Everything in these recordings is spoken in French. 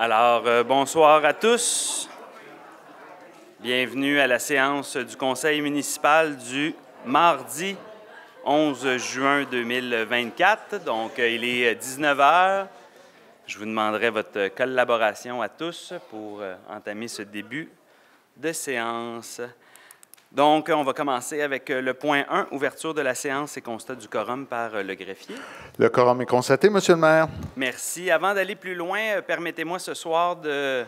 Bonsoir à tous. Bienvenue à la séance du Conseil municipal du mardi 11 juin 2024. Donc, il est 19 h. Je vous demanderai votre collaboration à tous pour entamer ce début de séance. Donc, on va commencer avec le point 1, ouverture de la séance et constat du quorum par le greffier. Le quorum est constaté, Monsieur le maire. Merci. Avant d'aller plus loin, permettez-moi ce soir de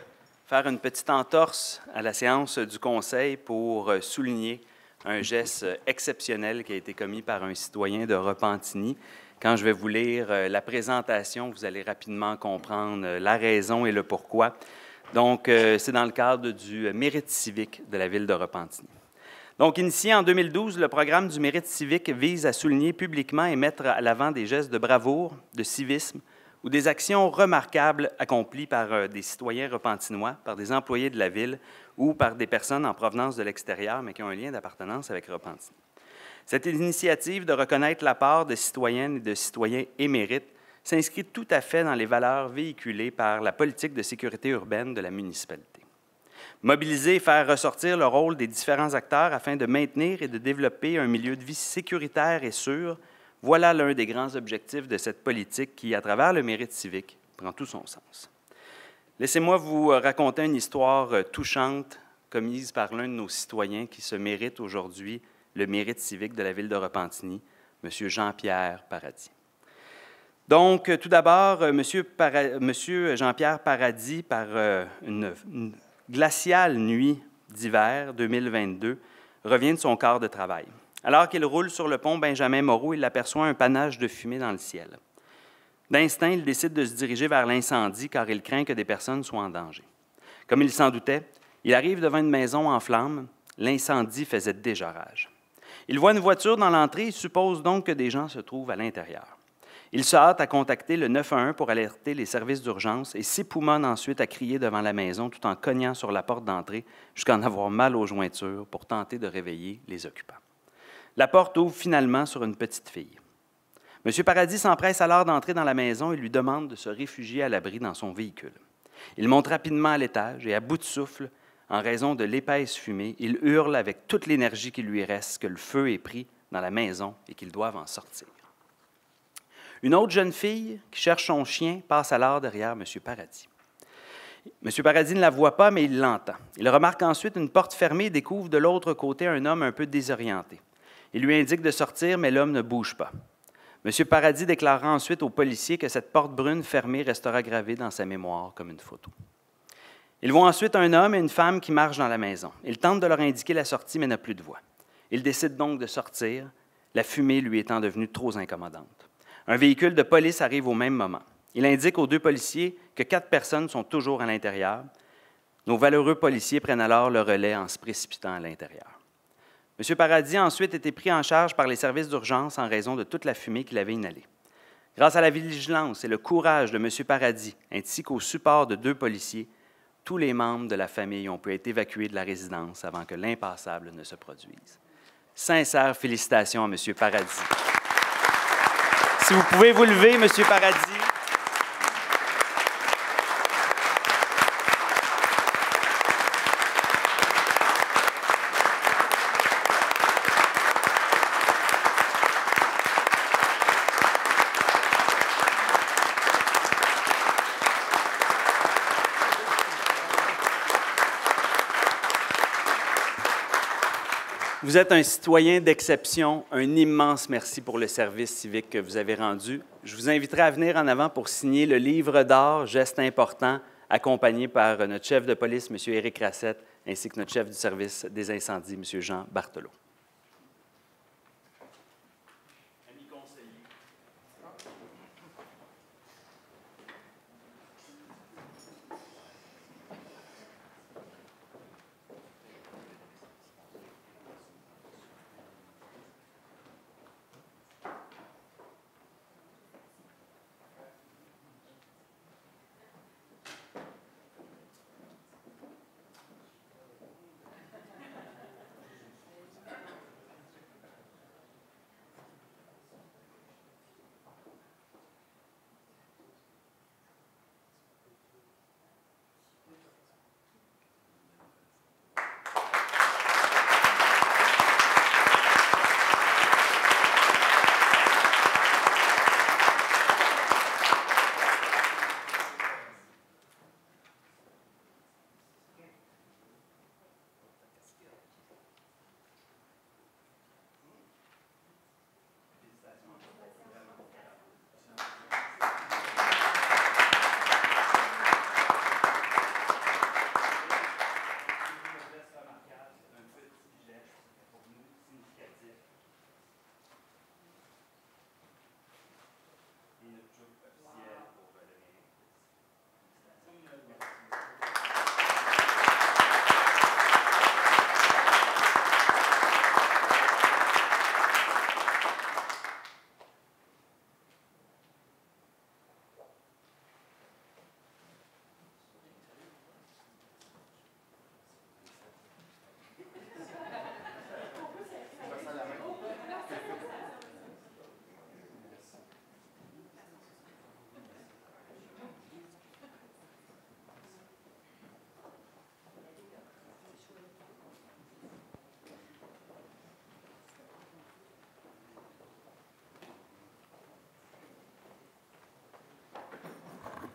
faire une petite entorse à la séance du Conseil pour souligner un geste exceptionnel qui a été commis par un citoyen de Repentigny. Quand je vais vous lire la présentation, vous allez rapidement comprendre la raison et le pourquoi. Donc, c'est dans le cadre du mérite civique de la ville de Repentigny. Donc, initié en 2012, le programme du mérite civique vise à souligner publiquement et mettre à l'avant des gestes de bravoure, de civisme ou des actions remarquables accomplies par des citoyens repentinois, par des employés de la ville ou par des personnes en provenance de l'extérieur, mais qui ont un lien d'appartenance avec Repentigny. Cette initiative de reconnaître la part de citoyennes et de citoyens émérites s'inscrit tout à fait dans les valeurs véhiculées par la politique de sécurité urbaine de la municipalité. Mobiliser et faire ressortir le rôle des différents acteurs afin de maintenir et de développer un milieu de vie sécuritaire et sûr, voilà l'un des grands objectifs de cette politique qui, à travers le mérite civique, prend tout son sens. Laissez-moi vous raconter une histoire touchante commise par l'un de nos citoyens qui se mérite aujourd'hui le mérite civique de la ville de Repentigny, M. Jean-Pierre Paradis. Donc, tout d'abord, M. Jean-Pierre Paradis, par une glaciale nuit d'hiver 2022, revient de son quart de travail. Alors qu'il roule sur le pont Benjamin-Moreau, il aperçoit un panache de fumée dans le ciel. D'instinct, il décide de se diriger vers l'incendie car il craint que des personnes soient en danger. Comme il s'en doutait, il arrive devant une maison en flammes. L'incendie faisait déjà rage. Il voit une voiture dans l'entrée et suppose donc que des gens se trouvent à l'intérieur. Il se hâte à contacter le 911 pour alerter les services d'urgence et s'époumonne ensuite à crier devant la maison tout en cognant sur la porte d'entrée jusqu'à en avoir mal aux jointures pour tenter de réveiller les occupants. La porte ouvre finalement sur une petite fille. M. Paradis s'empresse alors d'entrer dans la maison et lui demande de se réfugier à l'abri dans son véhicule. Il monte rapidement à l'étage et, à bout de souffle, en raison de l'épaisse fumée, il hurle avec toute l'énergie qui lui reste que le feu est pris dans la maison et qu'ils doivent en sortir. Une autre jeune fille qui cherche son chien passe alors derrière M. Paradis. M. Paradis ne la voit pas, mais il l'entend. Il remarque ensuite une porte fermée et découvre de l'autre côté un homme un peu désorienté. Il lui indique de sortir, mais l'homme ne bouge pas. M. Paradis déclarera ensuite aux policiers que cette porte brune fermée restera gravée dans sa mémoire comme une photo. Ils voient ensuite un homme et une femme qui marchent dans la maison. Il tente de leur indiquer la sortie, mais n'a plus de voix. Il décide donc de sortir, la fumée lui étant devenue trop incommodante. Un véhicule de police arrive au même moment. Il indique aux deux policiers que 4 personnes sont toujours à l'intérieur. Nos valeureux policiers prennent alors le relais en se précipitant à l'intérieur. M. Paradis a ensuite été pris en charge par les services d'urgence en raison de toute la fumée qu'il avait inhalée. Grâce à la vigilance et le courage de M. Paradis, ainsi qu'au support de 2 policiers, tous les membres de la famille ont pu être évacués de la résidence avant que l'impassable ne se produise. Sincères félicitations à M. Paradis. Si vous pouvez vous lever, M. Paradis. Vous êtes un citoyen d'exception. Un immense merci pour le service civique que vous avez rendu. Je vous inviterai à venir en avant pour signer le livre d'or, geste important, accompagné par notre chef de police, M. Éric Rassette, ainsi que notre chef du service des incendies, M. Jean Barthelot.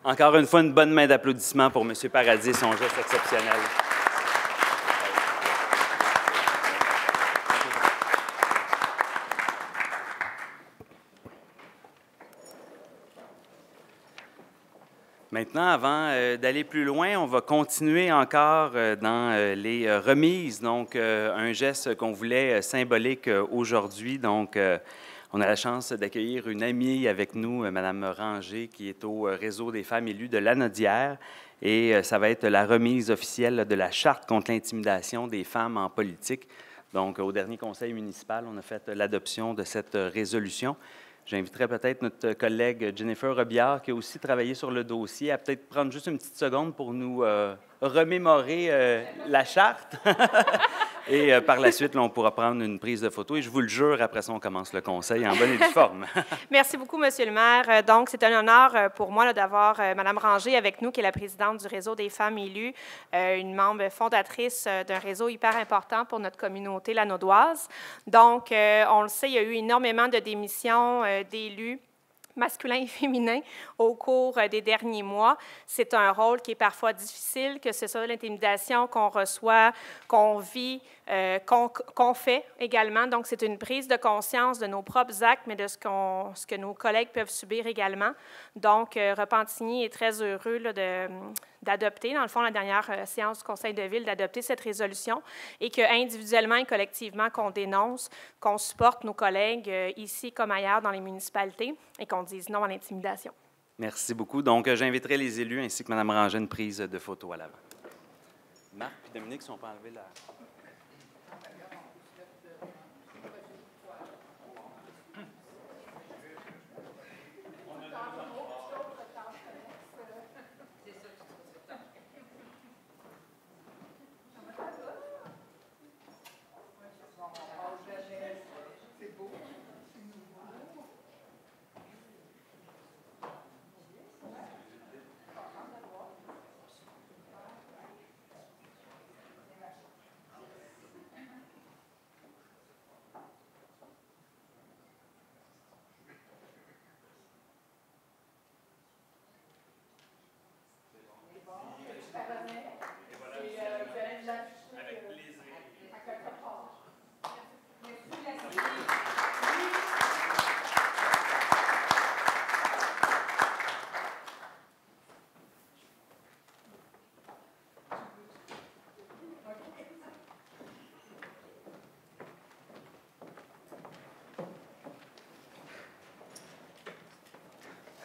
Encore une fois, une bonne main d'applaudissements pour M. Paradis et son geste exceptionnel. Maintenant, avant d'aller plus loin, on va continuer encore dans les remises. Donc, un geste qu'on voulait symbolique aujourd'hui. Donc, on a la chance d'accueillir une amie avec nous, Mme Ranger, qui est au réseau des femmes élues de Lanaudière. Et ça va être la remise officielle de la Charte contre l'intimidation des femmes en politique. Donc, au dernier conseil municipal, on a fait l'adoption de cette résolution. J'inviterai peut-être notre collègue Jennifer Robillard, qui a aussi travaillé sur le dossier, à peut-être prendre juste une petite seconde pour nous remémorer la charte. Et par la suite, là, on pourra prendre une prise de photo. Et je vous le jure, après ça, on commence le conseil en bonne et due forme. Merci beaucoup, Monsieur le maire. Donc, c'est un honneur pour moi d'avoir Mme Ranger avec nous, qui est la présidente du réseau des femmes élues, une membre fondatrice d'un réseau hyper important pour notre communauté lanaudoise. Donc, on le sait, il y a eu énormément de démissions d'élus masculin et féminin au cours des derniers mois. C'est un rôle qui est parfois difficile, que ce soit l'intimidation qu'on reçoit, qu'on vit, qu'on fait également. Donc, c'est une prise de conscience de nos propres actes, mais de ce que nos collègues peuvent subir également. Donc, Repentigny est très heureux là, d'adopter, dans le fond, la dernière séance du Conseil de ville, d'adopter cette résolution et qu'individuellement et collectivement, qu'on dénonce, qu'on supporte nos collègues ici comme ailleurs dans les municipalités et qu'on dise non à l'intimidation. Merci beaucoup. Donc, j'inviterai les élus ainsi que Mme Ranger à une prise de photo à l'avant. Marc et Dominique, si on peut enlever la...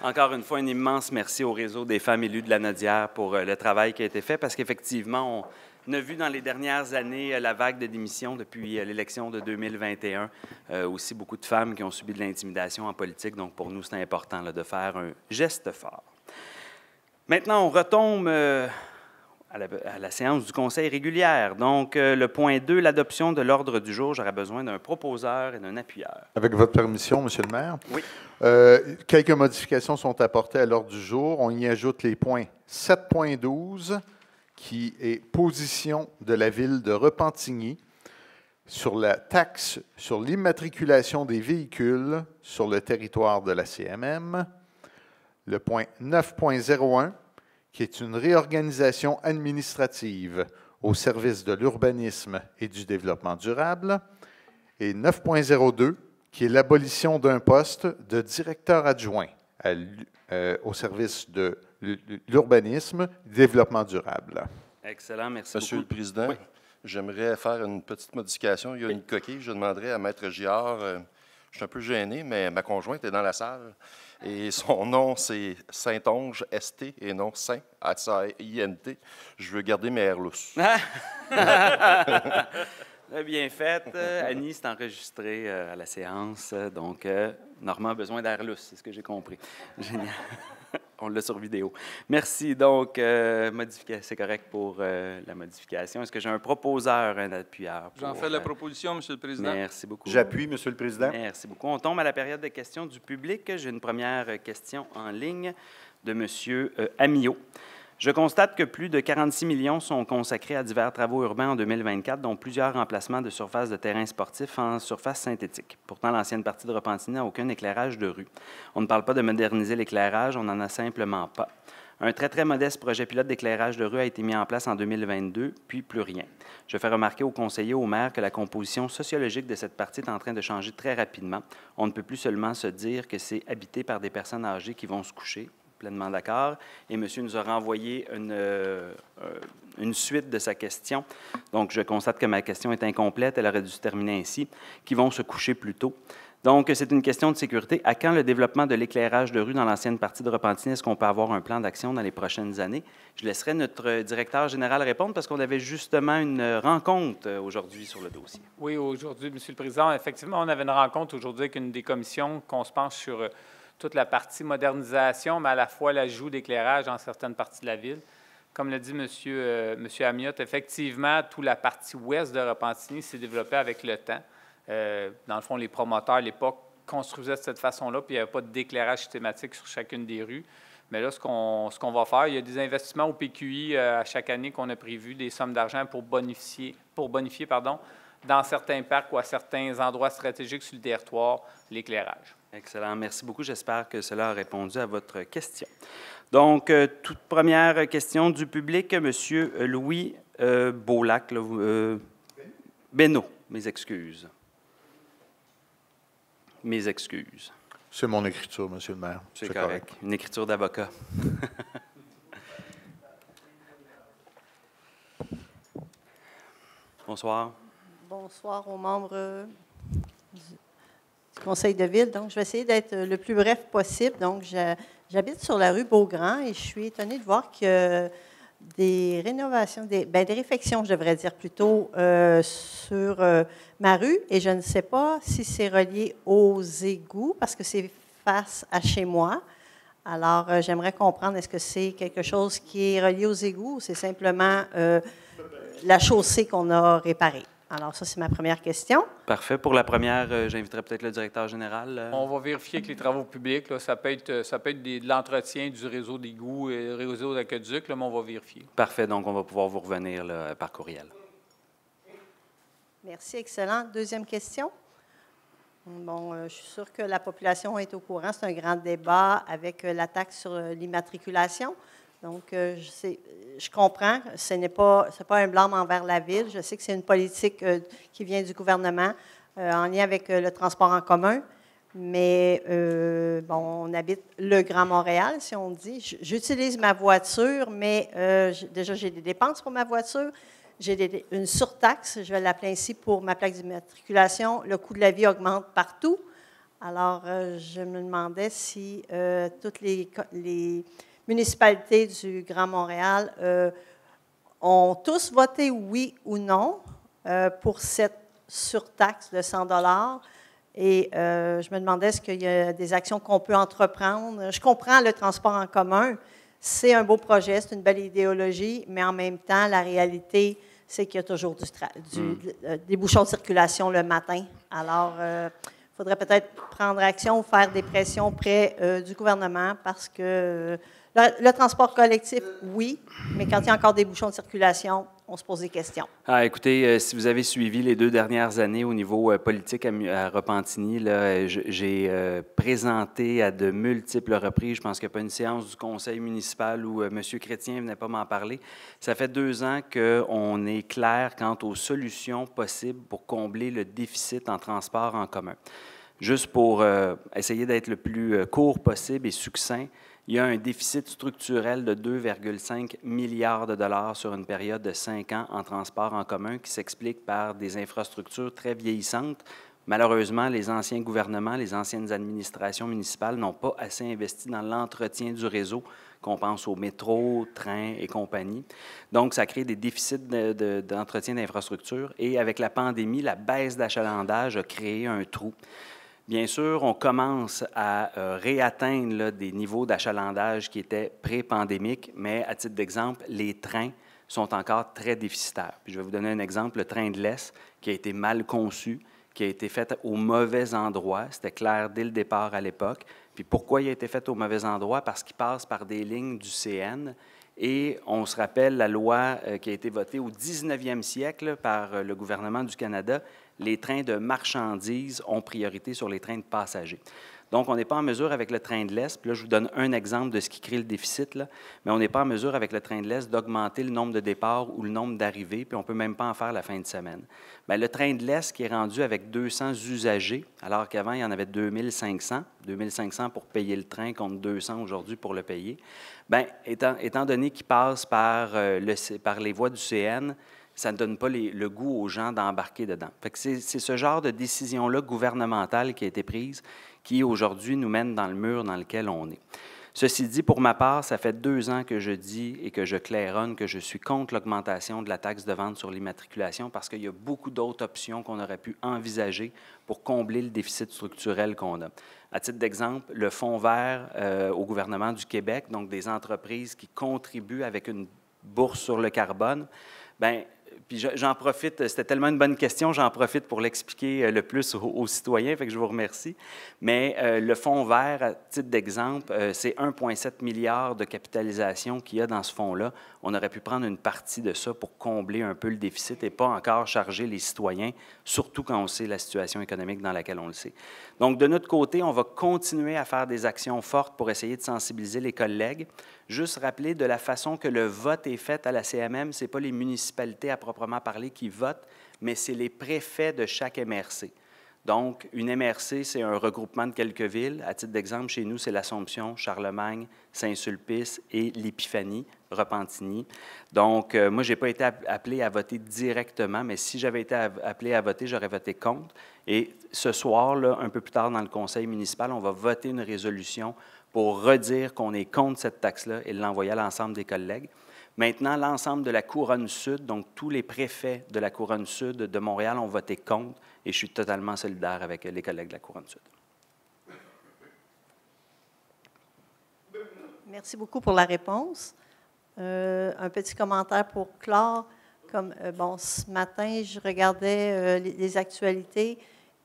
Encore une fois, un immense merci au réseau des femmes élues de Lanaudière pour le travail qui a été fait, parce qu'effectivement, on a vu dans les dernières années la vague de démissions depuis l'élection de 2021, aussi beaucoup de femmes qui ont subi de l'intimidation en politique. Donc, pour nous, c'est important là, de faire un geste fort. Maintenant, on retombe à la séance du Conseil régulière. Donc, le point 2, l'adoption de l'ordre du jour. J'aurais besoin d'un proposeur et d'un appuyeur. Avec votre permission, Monsieur le maire. Oui. Quelques modifications sont apportées à l'ordre du jour. On y ajoute les points 7.12, qui est position de la ville de Repentigny sur la taxe sur l'immatriculation des véhicules sur le territoire de la CMM. Le point 9.01, qui est une réorganisation administrative au service de l'urbanisme et du développement durable. Et 9.02, qui est l'abolition d'un poste de directeur adjoint au service de l'urbanisme et du développement durable. Excellent, merci Monsieur beaucoup. le Président, Oui. J'aimerais faire une petite modification. Il y a une coquille. Je demanderais à Maître Giard, je suis un peu gêné, mais ma conjointe est dans la salle. Et son nom, c'est Saint-Onge, ST, et non Saint, S-A-I-N-T. Je veux garder mes airs lousses. Très bien fait. Annie, c'est enregistré à la séance. Donc, Normand a besoin d'air lousse, c'est ce que j'ai compris. Génial. On l'a sur vidéo. Merci. Donc, c'est correct pour la modification. Est-ce que j'ai un proposeur, un appuyeur? J'en fais la proposition, Monsieur le Président. Merci beaucoup. J'appuie, Monsieur le Président. Merci beaucoup. On tombe à la période de questions du public. J'ai une première question en ligne de M. Amiot. Je constate que plus de 46 millions sont consacrés à divers travaux urbains en 2024, dont plusieurs remplacements de surfaces de terrains sportifs en surface synthétique. Pourtant, l'ancienne partie de Repentigny n'a aucun éclairage de rue. On ne parle pas de moderniser l'éclairage, on n'en a simplement pas. Un très, très modeste projet pilote d'éclairage de rue a été mis en place en 2022, puis plus rien. Je fais remarquer aux conseillers, aux maires, que la composition sociologique de cette partie est en train de changer très rapidement. On ne peut plus seulement se dire que c'est habité par des personnes âgées qui vont se coucher. Pleinement d'accord. Et monsieur nous a renvoyé une suite de sa question. Donc, je constate que ma question est incomplète. Elle aurait dû se terminer ainsi, qui vont se coucher plus tôt. Donc, c'est une question de sécurité. À quand le développement de l'éclairage de rue dans l'ancienne partie de Repentigny? Est-ce qu'on peut avoir un plan d'action dans les prochaines années? Je laisserai notre directeur général répondre parce qu'on avait justement une rencontre aujourd'hui sur le dossier. Oui, aujourd'hui, M. le Président, effectivement, on avait une rencontre aujourd'hui avec une des commissions qu'on se penche sur toute la partie modernisation, mais à la fois l'ajout d'éclairage dans certaines parties de la ville. Comme l'a dit M. Amiotte, effectivement, toute la partie ouest de Repentigny s'est développée avec le temps. Dans le fond, les promoteurs, à l'époque, construisaient de cette façon-là, puis il n'y avait pas d'éclairage systématique sur chacune des rues. Mais là, ce qu'on va faire, il y a des investissements au PQI à chaque année qu'on a prévu, des sommes d'argent pour bonifier dans certains parcs ou à certains endroits stratégiques sur le territoire, l'éclairage. Excellent. Merci beaucoup. J'espère que cela a répondu à votre question. Donc, toute première question du public, M. Louis Beaulac. Beno, mes excuses. Mes excuses. C'est mon écriture, M. le maire. C'est correct. Une écriture d'avocat. Bonsoir. Bonsoir aux membres du conseil de ville. Donc, je vais essayer d'être le plus bref possible. Donc, j'habite sur la rue Beaugrand et je suis étonnée de voir que des rénovations, des réfections, je devrais dire plutôt, sur ma rue. Et je ne sais pas si c'est relié aux égouts parce que c'est face à chez moi. Alors, j'aimerais comprendre, est-ce que c'est quelque chose qui est relié aux égouts ou c'est simplement la chaussée qu'on a réparée? Alors, ça, c'est ma première question. Parfait. Pour la première, j'inviterai peut-être le directeur général. On va vérifier que les travaux publics, là, ça peut être de l'entretien du réseau d'égouts et du réseau d'aqueduc, mais on va vérifier. Parfait. Donc, on va pouvoir vous revenir là, par courriel. Merci. Excellent. Deuxième question. Bon, je suis sûre que la population est au courant. C'est un grand débat avec la taxe sur l'immatriculation. Donc, je comprends que ce n'est pas un blâme envers la Ville. Je sais que c'est une politique qui vient du gouvernement en lien avec le transport en commun. Mais, bon, on habite le Grand Montréal, si on dit. J'utilise ma voiture, mais déjà, j'ai des dépenses pour ma voiture. J'ai une surtaxe, je vais l'appeler ainsi, pour ma plaque d'immatriculation. Le coût de la vie augmente partout. Alors, je me demandais si toutes les municipalités du Grand Montréal ont tous voté oui ou non pour cette surtaxe de 100 $. Et je me demandais, est-ce qu'il y a des actions qu'on peut entreprendre? Je comprends le transport en commun. C'est un beau projet, c'est une belle idéologie, mais en même temps, la réalité, c'est qu'il y a toujours des bouchons de circulation le matin. Alors, il faudrait peut-être prendre action ou faire des pressions auprès du gouvernement parce que le transport collectif, oui, mais quand il y a encore des bouchons de circulation, on se pose des questions. Ah, écoutez, si vous avez suivi les 2 dernières années au niveau politique à Repentigny, là, j'ai présenté à de multiples reprises, je pense qu'il n'y a pas une séance du conseil municipal où M. Chrétien ne venait pas m'en parler. Ça fait 2 ans qu'on est clair quant aux solutions possibles pour combler le déficit en transport en commun. Juste pour essayer d'être le plus court possible et succinct, il y a un déficit structurel de 2,5 milliards de dollars sur une période de 5 ans en transport en commun qui s'explique par des infrastructures très vieillissantes. Malheureusement, les anciens gouvernements, les anciennes administrations municipales n'ont pas assez investi dans l'entretien du réseau, qu'on pense au métro, train et compagnie. Donc, ça crée des déficits d'entretien d'infrastructures. Et avec la pandémie, la baisse d'achalandage a créé un trou. Bien sûr, on commence à réatteindre là, des niveaux d'achalandage qui étaient pré-pandémiques, mais à titre d'exemple, les trains sont encore très déficitaires. Puis je vais vous donner un exemple, le train de l'Est qui a été mal conçu, qui a été fait au mauvais endroit. C'était clair dès le départ à l'époque. Puis pourquoi il a été fait au mauvais endroit? Parce qu'il passe par des lignes du CN. Et on se rappelle la loi qui a été votée au 19e siècle par le gouvernement du Canada. Les trains de marchandises ont priorité sur les trains de passagers. Donc, on n'est pas en mesure avec le train de l'Est, puis là, je vous donne un exemple de ce qui crée le déficit, là, mais on n'est pas en mesure avec le train de l'Est d'augmenter le nombre de départs ou le nombre d'arrivées, puis on ne peut même pas en faire la fin de semaine. Bien, le train de l'Est qui est rendu avec 200 usagers, alors qu'avant, il y en avait 2500 pour payer le train contre 200 aujourd'hui pour le payer, bien, étant donné qu'il passe par les voies du CN, ça ne donne pas le goût aux gens d'embarquer dedans. Fait que c'est ce genre de décision-là gouvernementale qui a été prise qui, aujourd'hui, nous mène dans le mur dans lequel on est. Ceci dit, pour ma part, ça fait 2 ans que je dis et que je claironne que je suis contre l'augmentation de la taxe de vente sur l'immatriculation parce qu'il y a beaucoup d'autres options qu'on aurait pu envisager pour combler le déficit structurel qu'on a. À titre d'exemple, le fonds vert au gouvernement du Québec, donc des entreprises qui contribuent avec une bourse sur le carbone, bien, puis j'en profite, c'était tellement une bonne question, j'en profite pour l'expliquer le plus aux citoyens, fait que je vous remercie. Mais le fonds vert, à titre d'exemple, c'est 1,7 milliard de capitalisation qu'il y a dans ce fonds-là. On aurait pu prendre une partie de ça pour combler un peu le déficit et pas encore charger les citoyens, surtout quand on sait la situation économique dans laquelle on le sait. Donc, de notre côté, on va continuer à faire des actions fortes pour essayer de sensibiliser les collègues. Juste rappeler de la façon que le vote est fait à la CMM, ce n'est pas les municipalités à proprement parler qui votent, mais c'est les préfets de chaque MRC. Donc, une MRC, c'est un regroupement de quelques villes. À titre d'exemple, chez nous, c'est l'Assomption, Charlemagne, Saint-Sulpice et l'Épiphanie, Repentigny. Donc, moi, je n'ai pas été appelé à voter directement, mais si j'avais été appelé à voter, j'aurais voté contre. Et ce soir, là, un peu plus tard dans le conseil municipal, on va voter une résolution pour redire qu'on est contre cette taxe-là et l'envoyer à l'ensemble des collègues. Maintenant, l'ensemble de la Couronne Sud, donc tous les préfets de la Couronne Sud de Montréal ont voté contre et je suis totalement solidaire avec les collègues de la Couronne Sud. Merci beaucoup pour la réponse. Un petit commentaire pour clore. Bon, ce matin, je regardais les actualités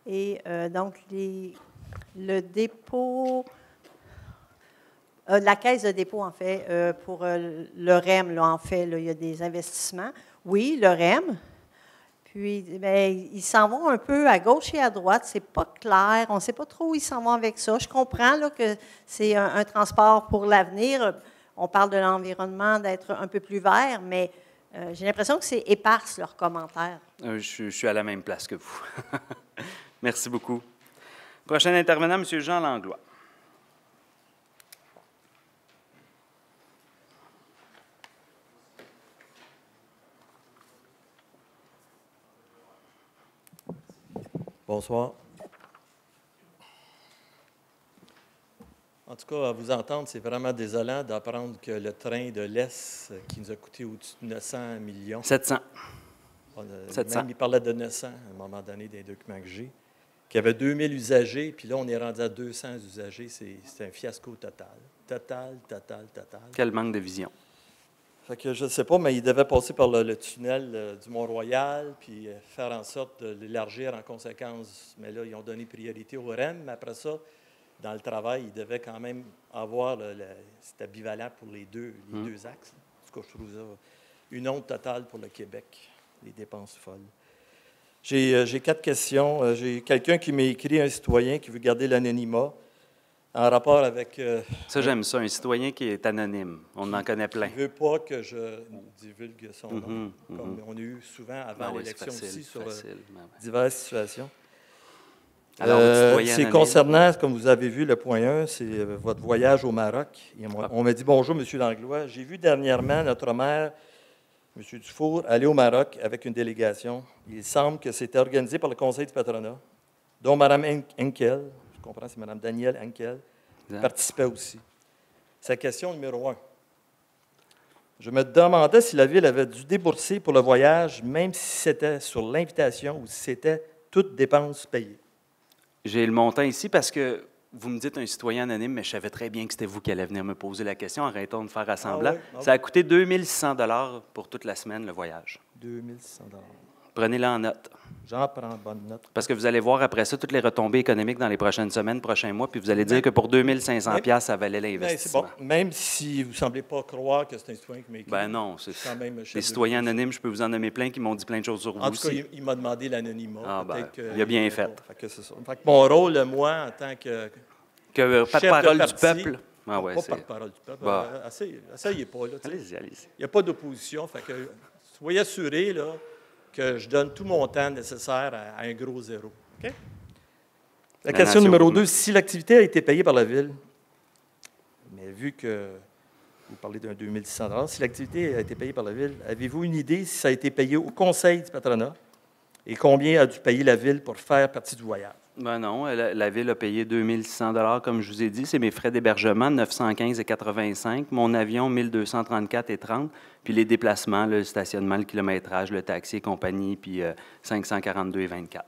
et donc le dépôt... la caisse de dépôt, en fait, pour le REM, là, en fait, là, il y a des investissements. Oui, le REM. Puis, bien, ils s'en vont un peu à gauche et à droite. C'est pas clair. On ne sait pas trop où ils s'en vont avec ça. Je comprends là, que c'est un transport pour l'avenir. On parle de l'environnement, d'être un peu plus vert, mais j'ai l'impression que c'est éparse, leurs commentaires. Je suis à la même place que vous. Merci beaucoup. Prochain intervenant, M. Jean Langlois. Bonsoir. En tout cas, à vous entendre, c'est vraiment désolant d'apprendre que le train de l'Est, qui nous a coûté au-dessus de 900 millions... 700. 700. Même, il parlait de 900 à un moment donné des documents que j'ai, qu'il y avait 2000 usagers, puis là, on est rendu à 200 usagers. C'est un fiasco total. Total. Quel manque de vision. Fait que je ne sais pas, mais il devait passer par le tunnel du Mont-Royal, puis faire en sorte de l'élargir en conséquence. Mais là, ils ont donné priorité au REM. Mais après ça, dans le travail, ils devaient quand même avoir, c'est ambivalent pour les deux axes. En tout cas, je trouve ça une honte totale pour le Québec, les dépenses folles. J'ai 4 questions. J'ai quelqu'un qui m'a écrit, un citoyen qui veut garder l'anonymat. En rapport avec... ça, j'aime ça, un citoyen qui est anonyme. On en connaît plein. Il ne veut pas que je divulgue son nom, comme on a eu souvent avant l'élection aussi sur diverses situations. Alors, c'est concernant, comme vous avez vu, le point 1, c'est votre voyage au Maroc. On m'a dit « Bonjour, M. Langlois. J'ai vu dernièrement notre maire, M. Dufour, aller au Maroc avec une délégation. Il semble que c'était organisé par le Conseil du patronat, dont Mme Henkel. Je comprends, c'est Mme Danielle Henkel, qui participait aussi. Sa question numéro 1. Je me demandais si la Ville avait dû débourser pour le voyage, même si c'était sur l'invitation ou si c'était toutes dépenses payées. J'ai le montant ici parce que vous me dites un citoyen anonyme, mais je savais très bien que c'était vous qui allez venir me poser la question. Arrêtons de faire assemblant. Ça a coûté 2600 $ pour toute la semaine, le voyage. 2600 $. Prenez-le en note. J'en prends bonne note. Parce que vous allez voir après ça toutes les retombées économiques dans les prochaines semaines, prochains mois, puis vous allez dire que pour 2500 $, ça valait l'investissement. C'est bon. Même si vous ne semblez pas croire que c'est un citoyen qui m'a écrit. Ben non, c'est les citoyens anonymes, je peux vous en nommer plein qui m'ont dit plein de choses sur vous aussi. En tout cas, il m'a demandé l'anonymat. Ah, ben, il a bien fait. Fait que c'est ça. Fait que mon rôle, moi, en tant que porte-parole du peuple. Ah ouais, pas porte-parole du peuple. Bah. Essayez pas. Allez-y. Il n'y a pas d'opposition. Fait que soyez assurés là, que je donne tout mon temps nécessaire à un gros zéro. Okay? La question numéro 2, si l'activité a été payée par la Ville, mais vu que vous parlez d'un 2600 $, si l'activité a été payée par la Ville, avez-vous une idée si ça a été payé au conseil du patronat et combien a dû payer la Ville pour faire partie du voyage? Ben non, la Ville a payé 2600 $, comme je vous ai dit. C'est mes frais d'hébergement, 915,85 $. Mon avion, 1234,30 $. Puis les déplacements, le stationnement, le kilométrage, le taxi et compagnie, puis 542,24 $.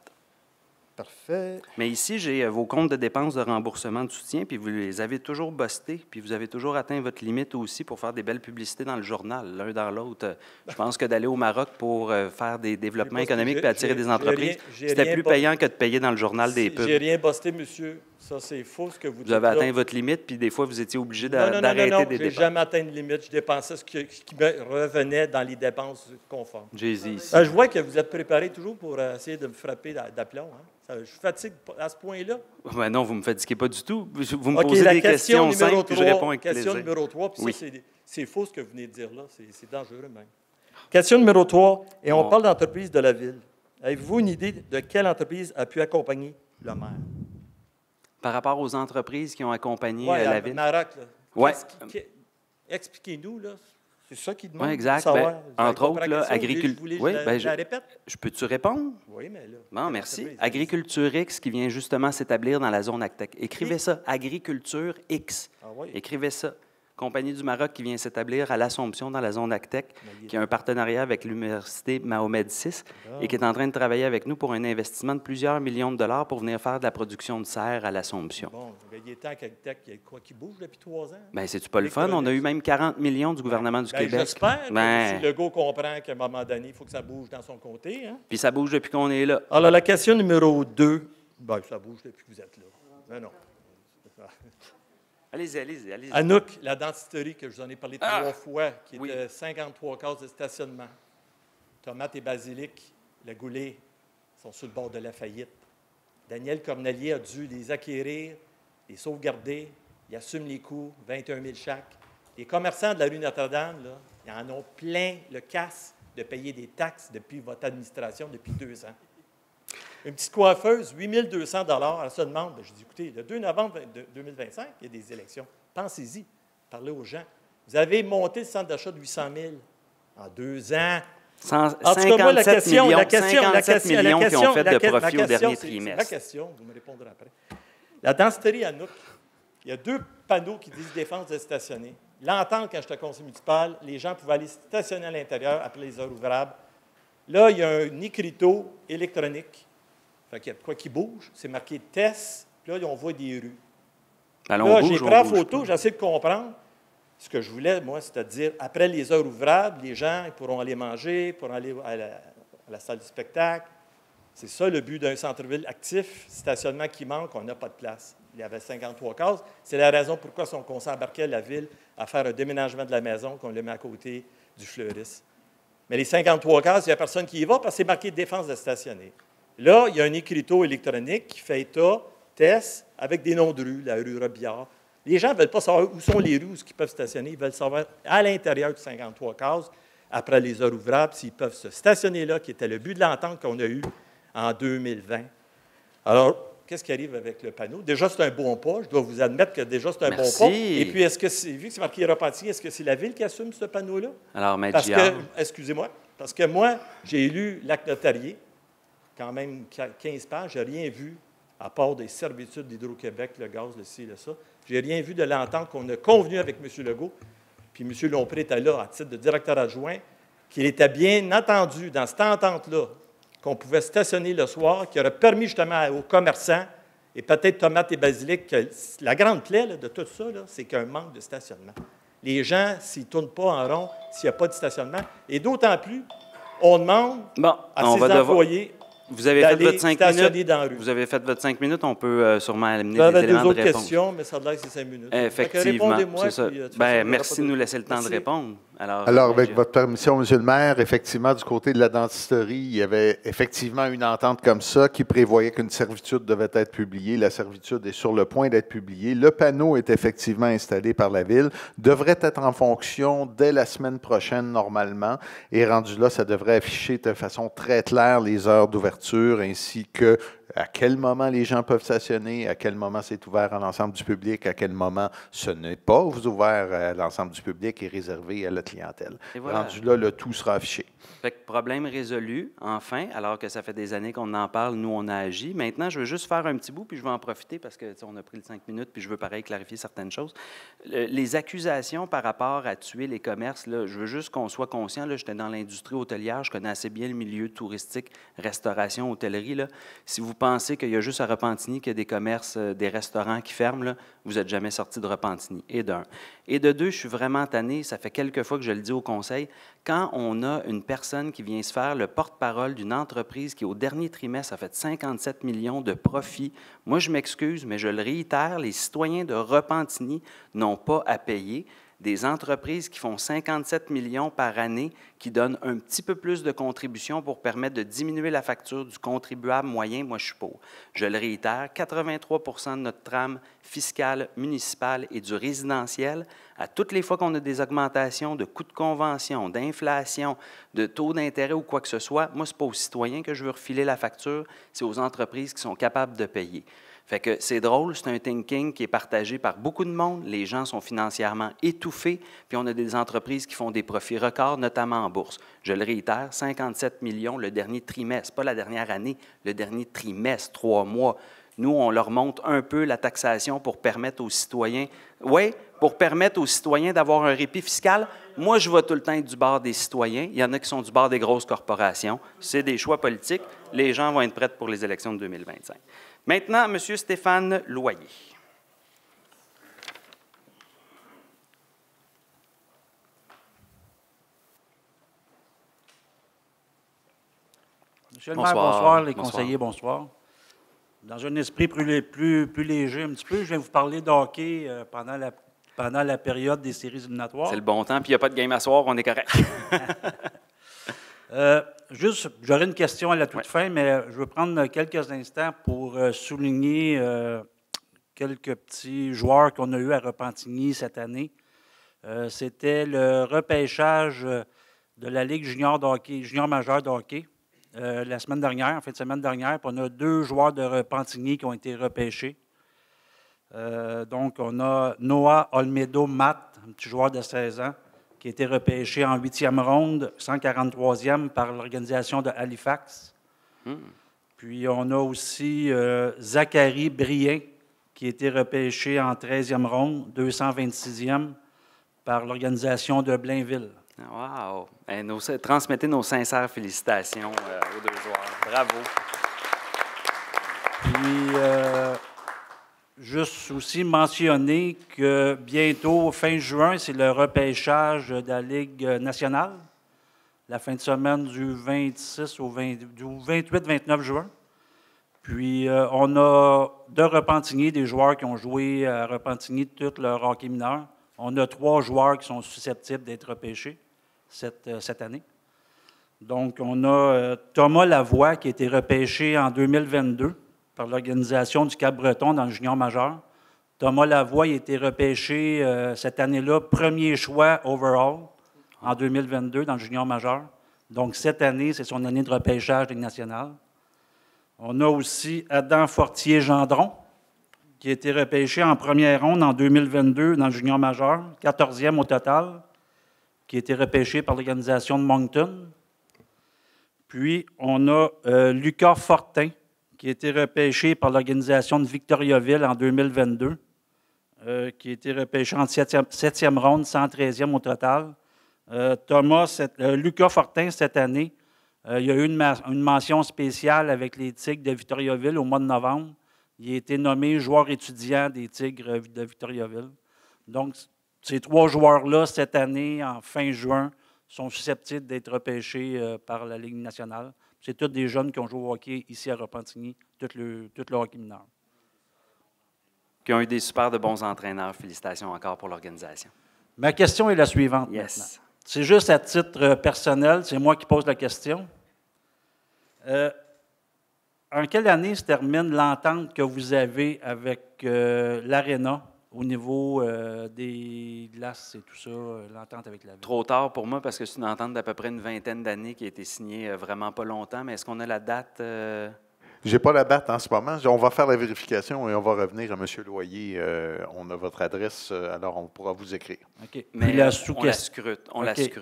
Parfait. Mais ici, j'ai vos comptes de dépenses de remboursement de soutien, puis vous les avez toujours bustés, puis vous avez toujours atteint votre limite aussi pour faire des belles publicités dans le journal, l'un dans l'autre. Je pense que d'aller au Maroc pour faire des développements économiques et attirer des entreprises, c'était plus payant que de payer dans le journal des pubs. J'ai rien busté, monsieur. Ça, c'est faux ce que vous dites. Vous avez atteint votre limite, puis des fois, vous étiez obligé d'arrêter des dépenses. Je n'ai jamais atteint de limite. Je dépensais ce qui me revenait dans les dépenses conformes. Je vois que vous êtes préparé toujours pour essayer de me frapper d'aplomb. Hein? Je fatigue à ce point-là. Ben non, vous ne me fatiguez pas du tout. Vous me posez des questions simples, puis je réponds avec plaisir. Question numéro 3, puis ça, c'est faux ce que vous venez de dire là. C'est dangereux même. Question numéro 3, et on parle d'entreprise de la Ville. Avez-vous une idée de quelle entreprise a pu accompagner le maire? Par rapport aux entreprises qui ont accompagné la Ville? Maroc, là. Oui. Expliquez-nous, là. C'est ça qui demande. Oui, exact. Entre autres, agriculture. Oui, je répète. Je peux-tu répondre? Oui, mais là. Bon, merci. Agriculture X qui vient justement s'établir dans la zone Actec. Écrivez ça. Agriculture X. Ah, oui. Écrivez ça. Compagnie du Maroc qui vient s'établir à l'Assomption dans la zone Actec, qui a un partenariat avec l'Université Mohamed VI et qui est en train de travailler avec nous pour un investissement de plusieurs millions de dollars pour venir faire de la production de serre à l'Assomption. Bon, il est temps qu'Actec, il y a quoi qui bouge depuis 3 ans? Bien, c'est-tu pas le fun? On a eu même 40 millions du gouvernement du Québec. J'espère que M. Legault comprend qu'à un moment donné, il faut que ça bouge dans son comté. Hein? Puis ça bouge depuis qu'on est là. Alors, la question numéro 2, ça bouge depuis que vous êtes là. Mais non. Allez-y. Anouk, la dentisterie que je vous en ai parlé 3 fois, qui était 53 cases de stationnement. Tomates et basilic, le Goulet, sont sur le bord de la faillite. Daniel Cornelier a dû les acquérir, les sauvegarder. Il assume les coûts, 21 000 chaque. Les commerçants de la rue Notre-Dame, là, ils en ont plein le casse de payer des taxes depuis votre administration depuis 2 ans. Une petite coiffeuse, 8 200 $, elle se demande, je dis, écoutez, le 2 novembre 2025, il y a des élections. Pensez-y, parlez aux gens. Vous avez monté le centre d'achat de 800 000 en 2 ans. 57 millions qui ont fait de profit au dernier trimestre. Ma question, vous me répondrez après. La dentisterie à Anouk, il y a 2 panneaux qui disent défense de stationner. L'entente, quand j'étais conseiller municipal, les gens pouvaient aller stationner à l'intérieur après les heures ouvrables. Là, il y a un écriteau électronique. Fait qu'il y a de quoi qui bouge. C'est marqué « test », puis là, on voit des rues. Là, j'ai pris la photo, j'essaie de comprendre. Ce que je voulais, moi, c'est-à-dire, après les heures ouvrables, les gens ils pourront aller manger, pourront aller à la salle du spectacle. C'est ça le but d'un centre-ville actif, stationnement qui manque, on n'a pas de place. Il y avait 53 cases. C'est la raison pourquoi on s'embarquait la ville à faire un déménagement de la maison, qu'on le met à côté du fleuriste. Mais les 53 cases, il n'y a personne qui y va parce que c'est marqué « défense de stationner ». Là, il y a un écriteau électronique qui fait état, test, avec des noms de rues, la rue Robillard. Les gens ne veulent pas savoir où sont les rues, où ils peuvent stationner. Ils veulent savoir à l'intérieur de 53 cases, après les heures ouvrables, s'ils peuvent se stationner là, qui était le but de l'entente qu'on a eue en 2020. Alors, qu'est-ce qui arrive avec le panneau? Déjà, c'est un bon pas. Je dois vous admettre que déjà, c'est un bon pas. Et puis, est-ce que vu que c'est marqué Repentigny, est-ce que c'est la Ville qui assume ce panneau-là? Alors, excusez-moi, parce que moi, j'ai lu l'acte notarié, quand même 15 pages, je n'ai rien vu, à part des servitudes d'Hydro-Québec, le gaz, le ci, le ça. Je n'ai rien vu de l'entente qu'on a convenue avec M. Legault. Puis M. Lompré était là, à titre de directeur adjoint, qu'il était bien entendu dans cette entente-là qu'on pouvait stationner le soir, qui aurait permis justement aux commerçants, et peut-être tomates et basilic, que la grande plaie là, de tout ça, c'est qu'il y a un manque de stationnement. Les gens, s'ils ne tournent pas en rond, s'il n'y a pas de stationnement, et d'autant plus, on demande à ses employés... Vous avez fait votre 5 minutes. Vous avez fait votre 5 minutes. On peut sûrement amener des éléments de réponse. J'avais 2 autres questions, mais ça a l'air que c'est 5 minutes. Effectivement, c'est ça. Merci de nous laisser le temps de répondre. Alors, avec votre permission, M. le maire, effectivement, du côté de la dentisterie, il y avait effectivement une entente comme ça qui prévoyait qu'une servitude devait être publiée. La servitude est sur le point d'être publiée. Le panneau est effectivement installé par la Ville, devrait être en fonction dès la semaine prochaine normalement, et rendu là, ça devrait afficher de façon très claire les heures d'ouverture ainsi que à quel moment les gens peuvent stationner, à quel moment c'est ouvert à l'ensemble du public, à quel moment ce n'est pas ouvert à l'ensemble du public et réservé à la clientèle. Voilà. Rendu là, le tout sera affiché. Fait que problème résolu, enfin, alors que ça fait des années qu'on en parle, nous, on a agi. Maintenant, je veux juste faire un petit bout, puis je vais en profiter parce qu'on a pris le 5 minutes, puis je veux pareil clarifier certaines choses. Les accusations par rapport à tuer les commerces, là, je veux juste qu'on soit conscient. J'étais dans l'industrie hôtelière, je connais assez bien le milieu touristique, restauration, hôtellerie. Là. Si vous pensez qu'il y a juste à Repentigny qu'il y a des commerces, des restaurants qui ferment, là, vous n'êtes jamais sorti de Repentigny, et d'un. Et de deux, je suis vraiment tanné, ça fait quelques fois que je le dis au conseil, quand on a une personne qui vient se faire le porte-parole d'une entreprise qui, au dernier trimestre, a fait 57 millions de profits, moi, je m'excuse, mais je le réitère, les citoyens de Repentigny n'ont pas à payer. Des entreprises qui font 57 millions par année, qui donnent un petit peu plus de contributions pour permettre de diminuer la facture du contribuable moyen, moi, je suis pour. Je le réitère, 83 % de notre trame fiscale municipale et du résidentiel, à toutes les fois qu'on a des augmentations de coûts de convention, d'inflation, de taux d'intérêt ou quoi que ce soit, moi, ce n'est pas aux citoyens que je veux refiler la facture, c'est aux entreprises qui sont capables de payer. Fait que c'est drôle, c'est un thinking qui est partagé par beaucoup de monde. Les gens sont financièrement étouffés, puis on a des entreprises qui font des profits records, notamment en bourse. Je le réitère, 57 millions le dernier trimestre, pas la dernière année, le dernier trimestre, 3 mois. Nous, on leur monte un peu la taxation pour permettre aux citoyens, pour permettre aux citoyens d'avoir un répit fiscal. Moi, je vais tout le temps être du bord des citoyens. Il y en a qui sont du bord des grosses corporations. C'est des choix politiques. Les gens vont être prêts pour les élections de 2025. Maintenant, M. Stéphane Loyer. Monsieur le maire, bonsoir. Les conseillers, bonsoir. Dans un esprit plus léger un petit peu, je viens vous parler de hockey pendant la période des séries éliminatoires. C'est le bon temps, puis il n'y a pas de game à soir, on est correct. Juste, j'aurais une question à la toute fin, mais je veux prendre quelques instants pour souligner quelques petits joueurs qu'on a eus à Repentigny cette année. C'était le repêchage de la Ligue junior majeure de hockey la semaine dernière, en fin de semaine dernière. Puis on a 2 joueurs de Repentigny qui ont été repêchés. Donc, on a Noah Olmedo-Matt, un petit joueur de 16 ans, qui a été repêché en 8e ronde, 143e par l'organisation de Halifax. Puis on a aussi Zachary Brien, qui a été repêché en 13e ronde, 226e par l'organisation de Blainville. Wow! Transmettez nos sincères félicitations aux 2 joueurs. Bravo! Puis, juste aussi mentionner que bientôt, fin juin, c'est le repêchage de la Ligue nationale, la fin de semaine du 26 au 28-29 juin. Puis, on a de Repentigny des joueurs qui ont joué à Repentigny tout leur hockey mineur. On a 3 joueurs qui sont susceptibles d'être repêchés cette année. Donc, on a Thomas Lavoie qui a été repêché en 2022 par l'organisation du Cap-Breton dans le junior majeur. Thomas Lavoie a été repêché cette année-là, premier choix overall en 2022 dans le junior majeur. Donc, cette année, c'est son année de repêchage de Ligue nationale. On a aussi Adam Fortier-Gendron, qui a été repêché en première ronde en 2022 dans le junior majeur, 14e au total, qui a été repêché par l'organisation de Moncton. Puis, on a Lucas Fortin, qui a été repêché par l'organisation de Victoriaville en 2022, qui a été repêché en 7e ronde, 113e au total. Lucas Fortin, cette année, il y a eu une mention spéciale avec les Tigres de Victoriaville au mois de novembre. Il a été nommé joueur étudiant des Tigres de Victoriaville. Donc, ces 3 joueurs-là, cette année, en fin juin, sont susceptibles d'être repêchés par la Ligue nationale. C'est tous des jeunes qui ont joué au hockey ici à Repentigny, tout le hockey mineur. Qui ont eu des super de bons entraîneurs. Félicitations encore pour l'organisation. Ma question est la suivante yes. maintenant. C'est juste à titre personnel, c'est moi qui pose la question. En quelle année se termine l'entente que vous avez avec l'Arena au niveau des glaces et tout ça, l'entente avec la ville? Trop tard pour moi parce que c'est une entente d'à peu près une vingtaine d'années qui a été signée vraiment pas longtemps. Mais est-ce qu'on a la date? Je n'ai pas la date en ce moment. On va faire la vérification et on va revenir à M. Loyer. On a votre adresse, alors on pourra vous écrire. OK. Mais la on la scrute.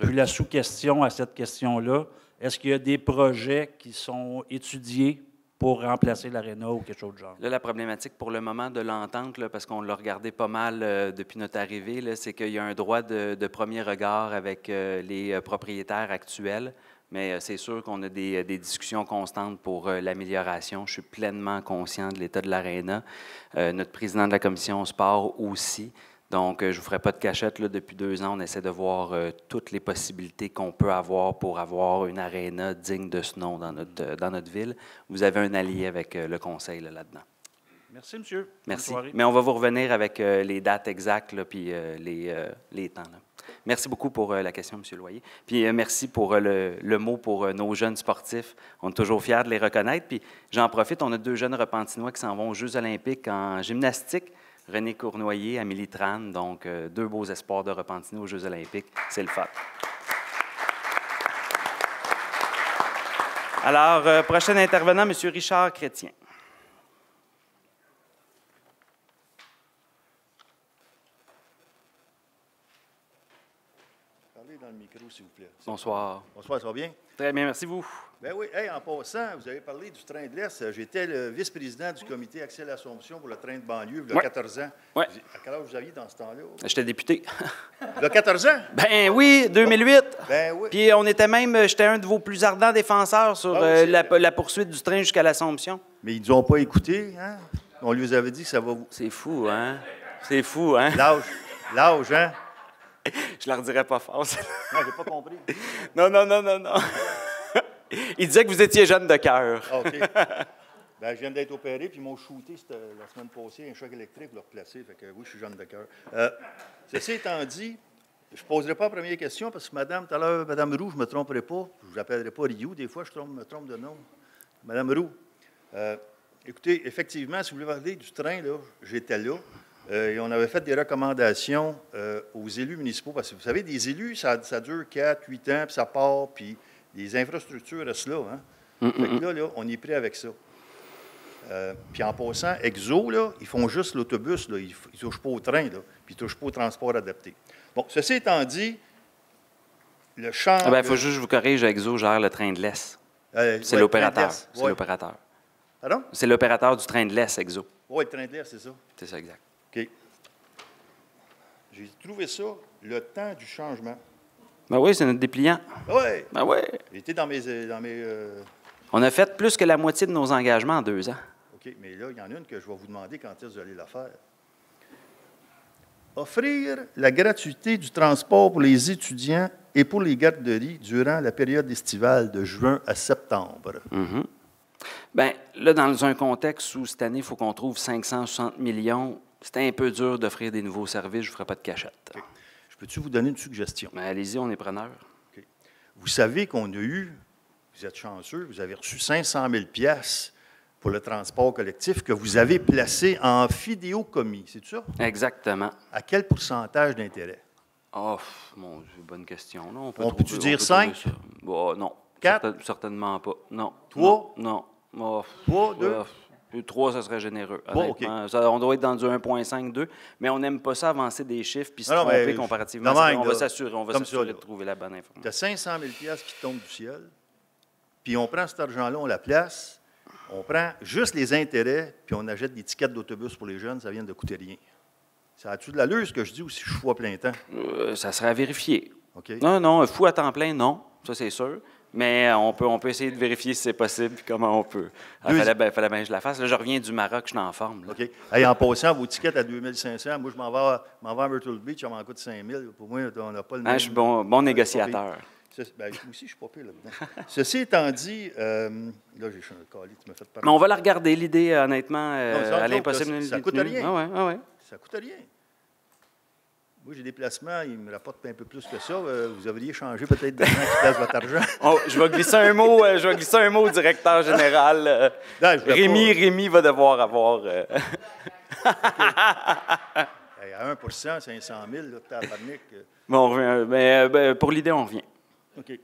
Puis la sous-question à cette question-là, est-ce qu'il y a des projets qui sont étudiés pour remplacer l'Arena ou quelque chose de genre? Là, la problématique pour le moment de l'entente, là, parce qu'on l'a regardé pas mal depuis notre arrivée, là, c'est qu'il y a un droit de premier regard avec les propriétaires actuels. Mais c'est sûr qu'on a des discussions constantes pour l'amélioration. Je suis pleinement conscient de l'état de l'Arena. Notre président de la commission sport aussi. Donc, je ne vous ferai pas de cachette. Là, depuis 2 ans, on essaie de voir toutes les possibilités qu'on peut avoir pour avoir une aréna digne de ce nom dans notre ville. Vous avez un allié avec le conseil là-dedans. Merci, monsieur. Merci. Mais on va vous revenir avec les dates exactes puis les temps. Là. Merci beaucoup pour la question, M. Loyer. Puis merci pour le mot pour nos jeunes sportifs. On est toujours fiers de les reconnaître. Puis j'en profite, on a 2 jeunes Repentinois qui s'en vont aux Jeux olympiques en gymnastique. René Cournoyer, Amélie Tran, donc 2 beaux espoirs de Repentigny aux Jeux olympiques. C'est le fun. Alors, prochain intervenant, M. Richard Chrétien. Parlez dans le micro, s'il vous plaît. Bonsoir. Bonsoir, ça va bien? Très bien, merci vous. Ben oui, hey, en passant, vous avez parlé du train de l'Est. J'étais le vice-président du comité Accès à l'Assomption pour le train de banlieue, il y a 14 ans. Oui. À quel âge vous aviez dans ce temps-là? J'étais député. Il y a 14 ans? Ben oui, 2008. Ben oui. Puis on était même, j'étais un de vos plus ardents défenseurs sur la poursuite du train jusqu'à l'Assomption. Mais ils ne nous ont pas écoutés, hein? On lui avait dit que ça va vous... C'est fou, hein? C'est fou, hein? L'âge, hein? Je leur dirais pas fort. Non, j'ai pas compris. Non. Il disait que vous étiez jeune de cœur. Ah, OK. Ben, je viens d'être opéré, puis ils m'ont shooté la semaine passée un choc électrique pour le replacer. Fait que oui, je suis jeune de cœur. Ceci étant dit, je ne poserai pas la première question parce que tout à l'heure, Mme Roux, je ne me tromperai pas. Je ne l'appellerai pas Rioux. Des fois, je me trompe de nom. Mme Roux, écoutez, effectivement, si vous voulez parler du train, là, j'étais là. Et on avait fait des recommandations aux élus municipaux. Parce que vous savez, des élus, ça dure 4, 8 ans, puis ça part, puis les infrastructures restent là. Hein? Fait que là, on est prêt avec ça. Puis en passant, Exo, là, ils font juste l'autobus, là, ils ne touchent pas au train, là, puis ils ne touchent pas au transport adapté. Bon, ceci étant dit, le champ... Il faut juste que je vous corrige, Exo gère le train de l'Est. C'est l'opérateur. C'est l'opérateur. Pardon? C'est l'opérateur du train de l'Est, Exo. Oui, le train de l'Est, c'est ça. C'est ça, exact. OK. J'ai trouvé ça le temps du changement. Ben oui, c'est notre dépliant. Oui. Ben oui. J'étais dans mes On a fait plus que la moitié de nos engagements en 2 ans. OK, mais là, il y en a une que je vais vous demander quand est-ce que vous allez la faire. Offrir la gratuité du transport pour les étudiants et pour les garderies durant la période estivale de juin à septembre. Mm-hmm. Bien, là, dans un contexte où cette année, il faut qu'on trouve 560 millions, c'était un peu dur d'offrir des nouveaux services, je ne vous ferai pas de cachette. Okay. Je peux-tu vous donner une suggestion? Bien, allez-y, on est preneur. Okay. Vous savez qu'on a eu, vous êtes chanceux, vous avez reçu 500 000 $ pour le transport collectif que vous avez placé en fidéocommis, c'est ça? Exactement. À quel pourcentage d'intérêt? Oh, mon Dieu, bonne question. Non, on peut-tu dire 5? Oh, non. 4? Certainement pas. Non. 3? Non. Oh, 3, 2? 3, ça serait généreux. Bon, OK. On doit être dans du 1,5, 2, mais on n'aime pas ça avancer des chiffres puis se tromper comparativement. On va s'assurer de trouver la bonne information. Tu as 500 000 $ qui tombent du ciel, puis on prend cet argent-là, on la place, on prend juste les intérêts, puis on achète des tickets d'autobus pour les jeunes, ça vient de coûter rien. Ça a-tu de l'allure, ce que je dis, ou si je suis fou à plein temps? Ça serait à vérifier. OK. Non, fou à temps plein, non, ça c'est sûr. Mais on peut essayer de vérifier si c'est possible et comment on peut. Il fallait bien que je la fasse. Là, je reviens du Maroc, je suis en forme. Là. OK. Hey, en passant, vos tickets à 2500, moi, je m'en vais à Myrtle Beach, ça m'en coûte 5000. Pour moi, on n'a pas le même... Je suis bon négociateur. Moi aussi, je suis pas pire là-dedans. Ceci étant dit, là, j'ai changé de calice, tu m'as fait parler. Mais on va la regarder, l'idée, honnêtement, à l'impossible. Ça ne coûte rien. Ah ouais. Ça ne coûte rien. Moi, j'ai des placements, ils me rapportent un peu plus que ça. Vous devriez changer peut-être de gens qui placent votre argent. Oh, je vais glisser un mot au directeur général. Non, Rémi va devoir avoir... Hey, à 1 500 000, là, t'as la panique. Bon, on revient. Mais, pour l'idée, on revient. OK.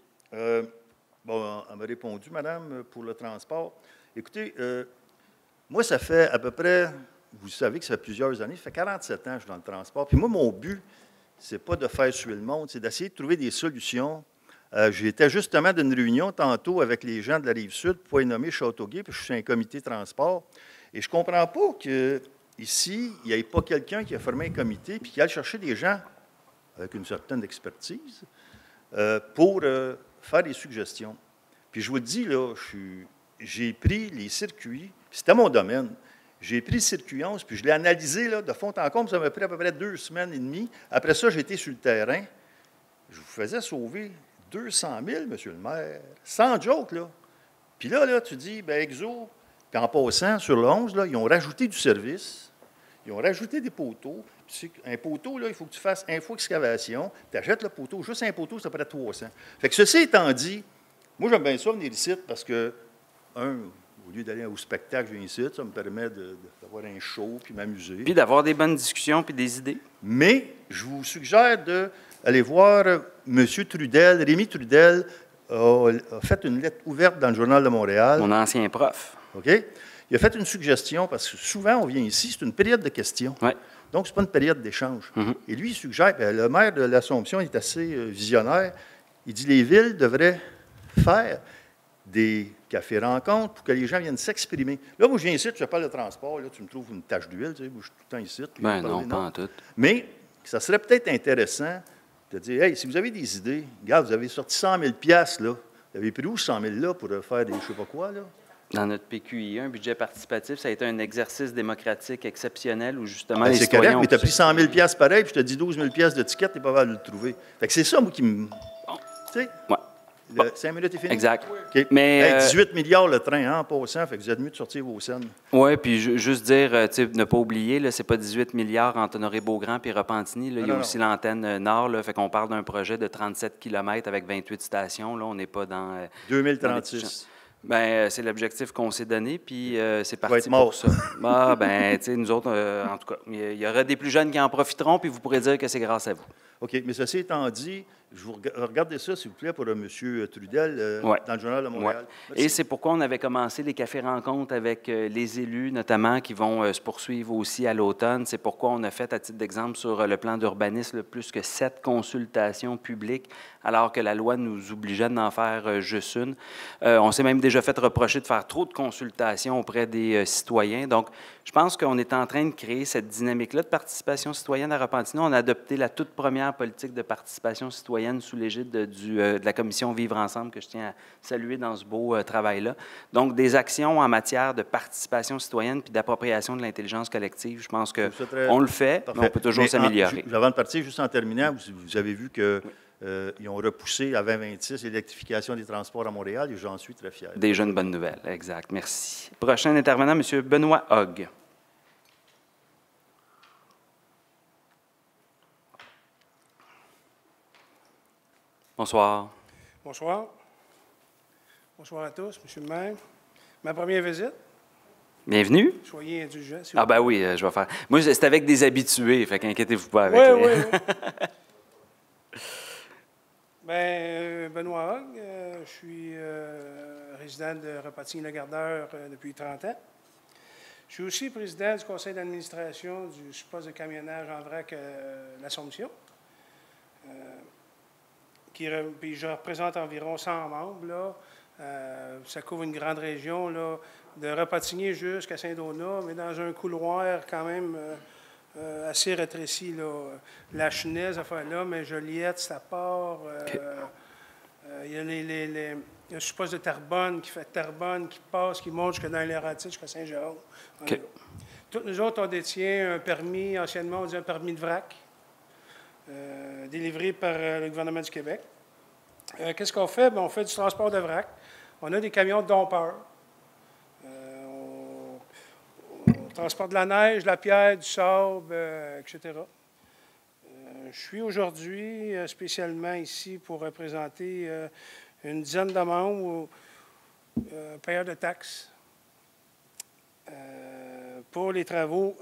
Bon, elle m'a répondu, madame, pour le transport. Écoutez, moi, ça fait à peu près, vous savez que ça fait plusieurs années, ça fait 47 ans que je suis dans le transport. Puis moi, mon but, c'est pas de faire suer le monde, c'est d'essayer de trouver des solutions. J'étais justement d'une réunion tantôt avec les gens de la Rive-Sud pour les nommer Châteauguay, puis je suis un comité transport. Et je ne comprends pas qu'ici, il n'y ait pas quelqu'un qui a formé un comité puis qui aille chercher des gens avec une certaine expertise pour faire des suggestions. Puis je vous le dis, là, j'ai pris les circuits, c'était mon domaine. J'ai pris le circuit 11, puis je l'ai analysé là, de fond en comble. Ça m'a pris à peu près 2 semaines et demie. Après ça, j'ai été sur le terrain. Je vous faisais sauver 200 000, monsieur le maire. Sans joke, là. Puis là, tu dis, bien, Exo, puis en passant, sur le 11, là, ils ont rajouté du service. Ils ont rajouté des poteaux. Puis un poteau, là, il faut que tu fasses info-excavation. Tu achètes le poteau. Juste un poteau, c'est à peu près 300. Fait que ceci étant dit, moi, j'aime bien ça venir ici parce que, au lieu d'aller au spectacle, je viens ici, ça me permet d'avoir un show puis m'amuser. Puis d'avoir des bonnes discussions puis des idées. Mais je vous suggère d'aller voir M. Trudel. Rémi Trudel a fait une lettre ouverte dans le Journal de Montréal. Mon ancien prof. OK? Il a fait une suggestion parce que souvent, on vient ici, c'est une période de questions. Ouais. Donc, ce n'est pas une période d'échange. Et lui, il suggère, le maire de l'Assomption est assez visionnaire, il dit les villes devraient faire des cafés-rencontres pour que les gens viennent s'exprimer. Là, moi, je viens ici, je parle de transport, là, tu me trouves une tache d'huile, tu sais, moi, je suis tout le temps ici. Ben non, pas en tout. Mais ça serait peut-être intéressant de dire, hey, si vous avez des idées, regarde, vous avez sorti 100 000 là, vous avez pris où 100 000 là pour faire des je ne sais pas quoi, là? Dans notre PQI, un budget participatif, ça a été un exercice démocratique exceptionnel où justement Ben, les c'est citoyens... correct, mais tu as pris 100 000 pareil, puis je te dis 12 000 de ticket, tu n'es pas capable de le trouver. Fait que c'est ça, moi, qui me... Tu sais? Ouais. 5 minutes est fini? Exact. Okay. Mais, hey, 18 milliards le train, hein, en passant, fait que vous êtes mieux de sortir vos scènes. Oui, puis juste dire, ne pas oublier, ce n'est pas 18 milliards entre Honoré-Beaugrand et Repentigny. Là, il y a aussi l'antenne nord, là, fait qu'on parle d'un projet de 37 km avec 28 stations. Là, on n'est pas dans... 2036. Bien, c'est l'objectif qu'on s'est donné, puis c'est parti pour ça. Ah, ben, tu sais, nous autres, en tout cas, il y aura des plus jeunes qui en profiteront, puis vous pourrez dire que c'est grâce à vous. OK, mais ceci étant dit, je vous regardez ça, s'il vous plaît, pour M. Trudel, dans le Journal de Montréal. Ouais. Et c'est pourquoi on avait commencé les cafés-rencontres avec les élus, notamment, qui vont se poursuivre aussi à l'automne. C'est pourquoi on a fait, à titre d'exemple, sur le plan d'urbanisme, plus que 7 consultations publiques, alors que la loi nous obligeait d'en faire juste une. On s'est même déjà fait reprocher de faire trop de consultations auprès des citoyens. Donc, je pense qu'on est en train de créer cette dynamique-là de participation citoyenne à Repentigny. On a adopté la toute première politique de participation citoyenne sous l'égide de la commission Vivre ensemble, que je tiens à saluer dans ce beau travail-là. Donc, des actions en matière de participation citoyenne puis d'appropriation de l'intelligence collective. Je pense qu'on le fait, mais on peut toujours s'améliorer. Avant de partir, juste en terminant, vous avez vu que... ils ont repoussé à 2026 l'électrification des transports à Montréal et j'en suis très fier. Déjà une bonne nouvelle, exact. Merci. Prochain intervenant, M. Benoît Hogg. Bonsoir. Bonsoir. Bonsoir à tous, M. le maire. Ma première visite. Bienvenue. Soyez indulgents. Ah ben oui, je vais faire. Moi, c'est avec des habitués, fait qu'inquiétez-vous pas avec oui, oui. Bien, Benoît Hogg, je suis résident de Repentigny-le-Gardeur depuis 30 ans. Je suis aussi président du conseil d'administration du poste de camionnage en vrac l'Assomption. Puis je représente environ 100 membres. Là. Ça couvre une grande région, là, de Repentigny jusqu'à Saint-Donat, mais dans un couloir quand même assez rétréci. Là. La Chenaise, affaire-là, mais Joliette, ça part. Il y a le poste de Terrebonne qui fait Terrebonne, qui passe, qui monte jusqu'à dans les Laurentides, jusqu'à Saint-Jérôme. Okay. Toutes nous autres, on détient un permis, anciennement, on dit un permis de vrac, délivré par le gouvernement du Québec. Qu'est-ce qu'on fait? Bien, on fait du transport de vrac. On a des camions de dompeurs. On transporte de la neige, de la pierre, du sable, etc. Je suis aujourd'hui spécialement ici pour représenter une dizaine de membres payeurs de taxes pour les travaux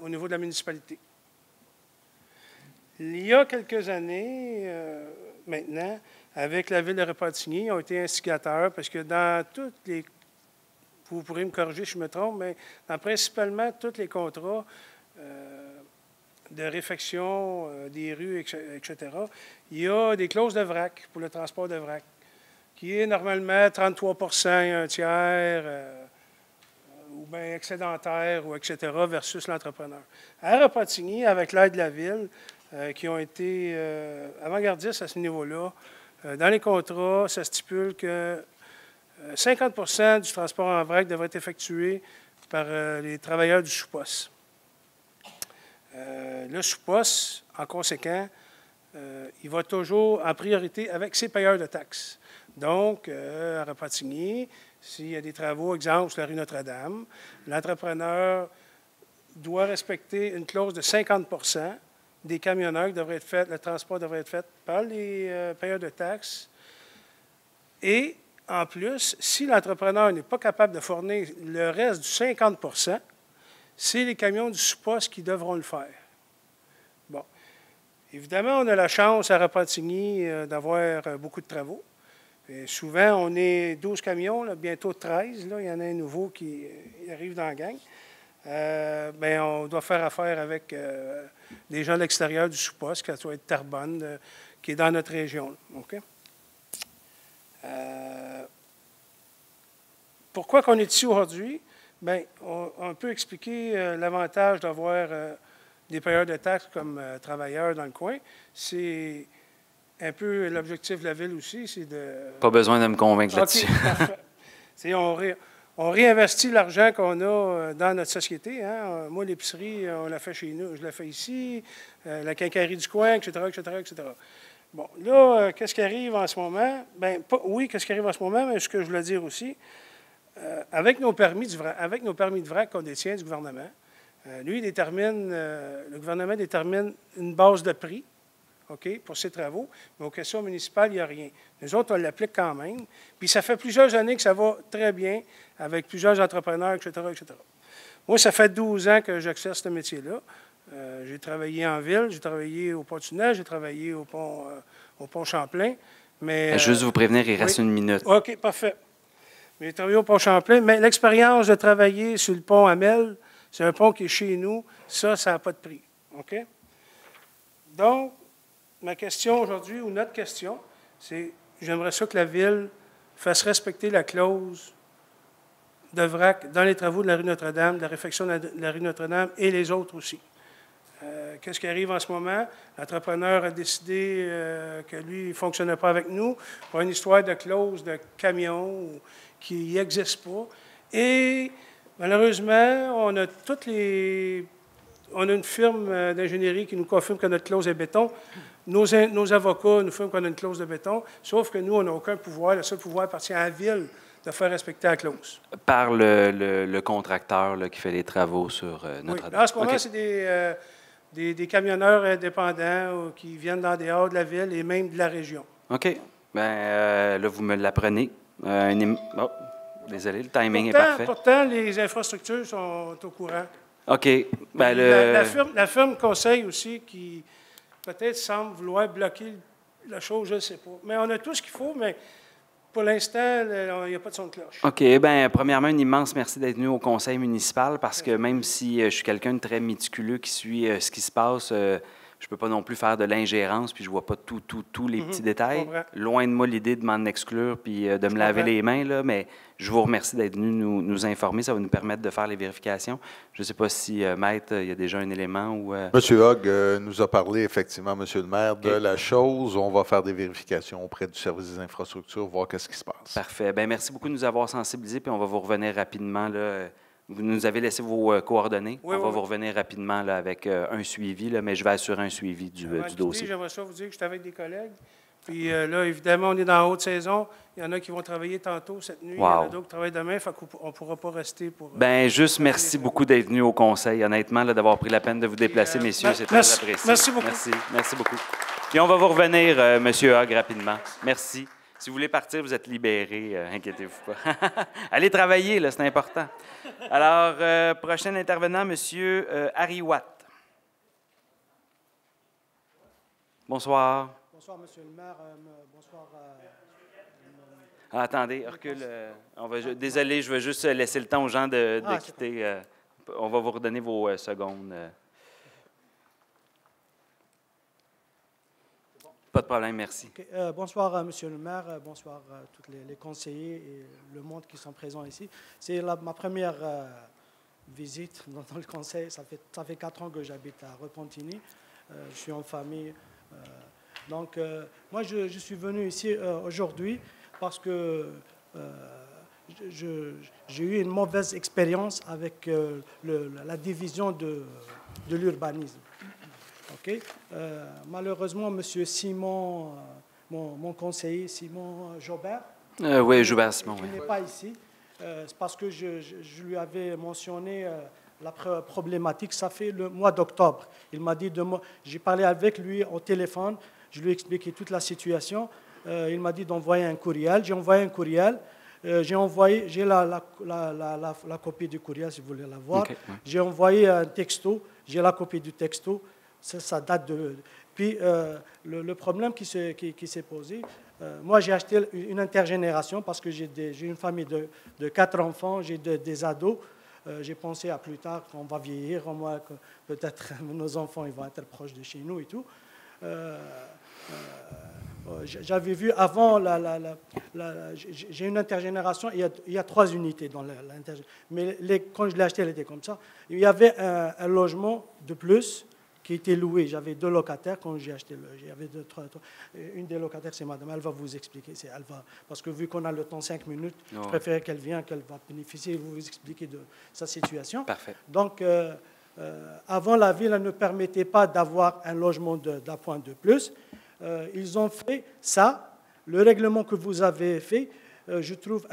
au niveau de la municipalité. Il y a quelques années, maintenant, avec la Ville de Repentigny, ils ont été instigateurs parce que dans toutes les... Vous pourrez me corriger si je me trompe, mais dans principalement tous les contrats de réfection des rues, etc., il y a des clauses de vrac pour le transport de vrac, qui est normalement 33 et un tiers, ou bien excédentaire, ou etc., versus l'entrepreneur. À Repentigny, avec l'aide de la Ville, qui ont été avant-gardistes à ce niveau-là, dans les contrats, ça stipule que 50 du transport en vrac devrait être effectué par les travailleurs du sous-poste. Le sous-poste, en conséquent, il va toujours en priorité avec ses payeurs de taxes. Donc, à Repentigny, s'il y a des travaux, exemple sur la rue Notre-Dame, l'entrepreneur doit respecter une clause de 50 des camionneurs qui devraient être faits, le transport devrait être fait par les payeurs de taxes. Et, en plus, si l'entrepreneur n'est pas capable de fournir le reste du 50 c'est les camions du sous-poste qui devront le faire. Bon. Évidemment, on a la chance à Repentigny d'avoir beaucoup de travaux. Et souvent, on est 12 camions, là, bientôt 13. Là, il y en a un nouveau qui arrive dans la gang. Bien, on doit faire affaire avec des gens de l'extérieur du sous-poste, que ce soit Terrebonne, qui est dans notre région. OK? Pourquoi qu'on est ici aujourd'hui? Bien, on peut expliquer l'avantage d'avoir des payeurs de taxes comme travailleurs dans le coin. C'est un peu l'objectif de la Ville aussi, c'est de... Pas besoin de me convaincre là-dessus. Parfait. On réinvestit l'argent qu'on a dans notre société. Hein. Moi, l'épicerie, on l'a fait chez nous, je la fais ici, la quincaillerie du coin, etc., etc., etc. Bon, là, qu'est-ce qui arrive en ce moment? Bien, oui, qu'est-ce qui arrive en ce moment, mais ce que je voulais dire aussi, avec nos permis de vrac qu'on détient du gouvernement, le gouvernement détermine une base de prix, OK, pour ces travaux, mais aux questions municipales, il n'y a rien. Nous autres, on l'applique quand même. Puis ça fait plusieurs années que ça va très bien avec plusieurs entrepreneurs, etc., etc. Moi, ça fait 12 ans que j'exerce ce métier-là. J'ai travaillé en ville, j'ai travaillé au Pont-Tunnel, j'ai travaillé au pont Champlain. Mais, juste vous prévenir, il reste une minute. OK, parfait. J'ai travaillé au pont Champlain, mais l'expérience de travailler sur le pont Hamel, c'est un pont qui est chez nous, ça n'a pas de prix. OK? Donc, ma question aujourd'hui, ou notre question, c'est j'aimerais ça que la Ville fasse respecter la clause de vrac dans les travaux de la rue Notre-Dame, de la réfection de la rue Notre-Dame et les autres aussi. Qu'est-ce qui arrive en ce moment? L'entrepreneur a décidé que lui, il ne fonctionnait pas avec nous pour une histoire de clause de camion qui n'existe pas. Et malheureusement, on a une firme d'ingénierie qui nous confirme que notre clause est béton. Nos avocats nous confirment qu'on a une clause de béton, sauf que nous, on n'a aucun pouvoir. Le seul pouvoir appartient à la Ville de faire respecter la clause. Par le contracteur là, qui fait les travaux sur Notre-Dame. Oui. En ce moment, c'est des camionneurs indépendants qui viennent dans des dehors de la Ville et même de la région. OK. Bien, là, vous me l'apprenez. Désolé, le timing est parfait. Pourtant, les infrastructures sont au courant. OK. Ben, la firme conseil aussi qui peut-être semble vouloir bloquer la chose, je ne sais pas. Mais on a tout ce qu'il faut, mais pour l'instant, il n'y a pas de son de cloche. OK. Bien, premièrement, un immense merci d'être venu au conseil municipal parce que même si je suis quelqu'un de très méticuleux qui suit ce qui se passe, je ne peux pas non plus faire de l'ingérence puis je ne vois pas tous les petits détails. Loin de moi l'idée de m'en exclure puis de me laver les mains, là, mais je vous remercie d'être venu nous informer. Ça va nous permettre de faire les vérifications. Je ne sais pas si, Maître, il y a déjà un élément ou... M. Hogg nous a parlé, effectivement, M. le maire, de la chose. On va faire des vérifications auprès du service des infrastructures, voir qu'est-ce qui se passe. Parfait. Bien, merci beaucoup de nous avoir sensibilisés, puis on va vous revenir rapidement, là. Vous nous avez laissé vos coordonnées. On va vous revenir rapidement là, avec un suivi, là, mais je vais assurer un suivi du dossier. J'aimerais ça vous dire que je suis avec des collègues. Puis là, évidemment, on est dans la haute saison. Il y en a qui vont travailler tantôt cette nuit. Wow. Il y en a d'autres qui travaillent demain. Fait qu'on ne pourra pas rester pour... Bien, juste merci beaucoup d'être venu au conseil, honnêtement, d'avoir pris la peine de vous déplacer, messieurs. C'est très apprécié. Merci beaucoup. Merci beaucoup. Puis on va vous revenir, M. Hogg, rapidement. Merci. Si vous voulez partir, vous êtes libérés. Inquiétez-vous pas. Allez travailler, là, c'est important. Alors, prochain intervenant, M. Harry Watt. Bonsoir. Bonsoir, M. le maire. Bonsoir. Attendez, recule. Désolé, je veux juste laisser le temps aux gens de quitter. On va vous redonner vos secondes. Pas de problème, merci. Okay. Bonsoir, M. le maire. Bonsoir à tous les conseillers et le monde qui sont présents ici. C'est ma première visite dans le conseil. Ça fait 4 ans que j'habite à Repentigny. Je suis en famille. Donc, moi, je suis venu ici aujourd'hui parce que j'ai eu une mauvaise expérience avec la division de l'urbanisme. Okay. Malheureusement, M. Simon, mon conseiller, Simon Jobert, oui, Joubert Simon, qui n'est pas ici, c'est parce que je lui avais mentionné la problématique, ça fait le mois d'octobre. Il m'a dit, j'ai parlé avec lui au téléphone, je lui ai expliqué toute la situation. Il m'a dit d'envoyer un courriel. J'ai envoyé un courriel. J'ai la copie du courriel, si vous voulez la voir. Okay. J'ai envoyé un texto. J'ai la copie du texto. Ça date de... Puis, le problème qui s'est posé, moi, j'ai acheté une intergénération parce que j'ai une famille de 4 enfants, j'ai des ados. J'ai pensé à plus tard qu'on va vieillir, au moins que peut-être nos enfants ils vont être proches de chez nous et tout. J'avais vu avant, j'ai une intergénération, il y a 3 unités dans l'intergénération. Mais quand je l'ai acheté, elle était comme ça. Il y avait un logement de plus qui était loué. J'avais 2 locataires quand j'ai acheté. J'avais 2, 3. Une des locataires, c'est madame. Elle va vous expliquer. Parce que vu qu'on a le temps 5 minutes, je préférais qu'elle vienne, qu'elle va bénéficier et vous expliquer de sa situation. Parfait. Donc, avant, la ville ne permettait pas d'avoir un logement d'appoint de plus. Ils ont fait ça. Le règlement que vous avez fait, je trouve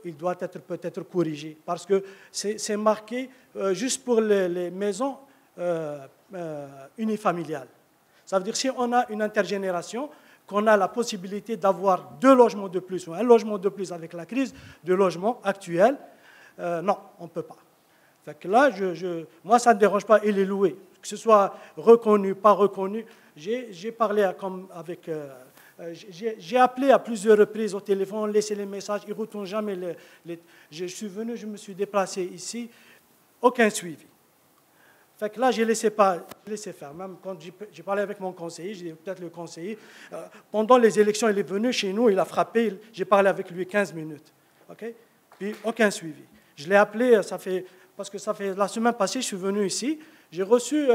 il doit être peut-être corrigé. Parce que c'est marqué juste pour les maisons unifamiliales. Ça veut dire si on a une intergénération, qu'on a la possibilité d'avoir 2 logements de plus ou un logement de plus avec la crise de logement actuelle, non, on ne peut pas. Fait que là, moi, ça ne me dérange pas, il est loué. Que ce soit reconnu, pas reconnu. J'ai parlé avec... j'ai appelé à plusieurs reprises au téléphone, laissé les messages, ils ne retournent jamais. Je suis venu, je me suis déplacé ici, aucun suivi. Fait que là, j'ai laissé faire. Même quand j'ai parlé avec mon conseiller, j'ai dit peut-être le conseiller, pendant les élections, il est venu chez nous, il a frappé, j'ai parlé avec lui 15 minutes. Okay? Puis aucun suivi. Je l'ai appelé, parce que la semaine passée, je suis venu ici, j'ai reçu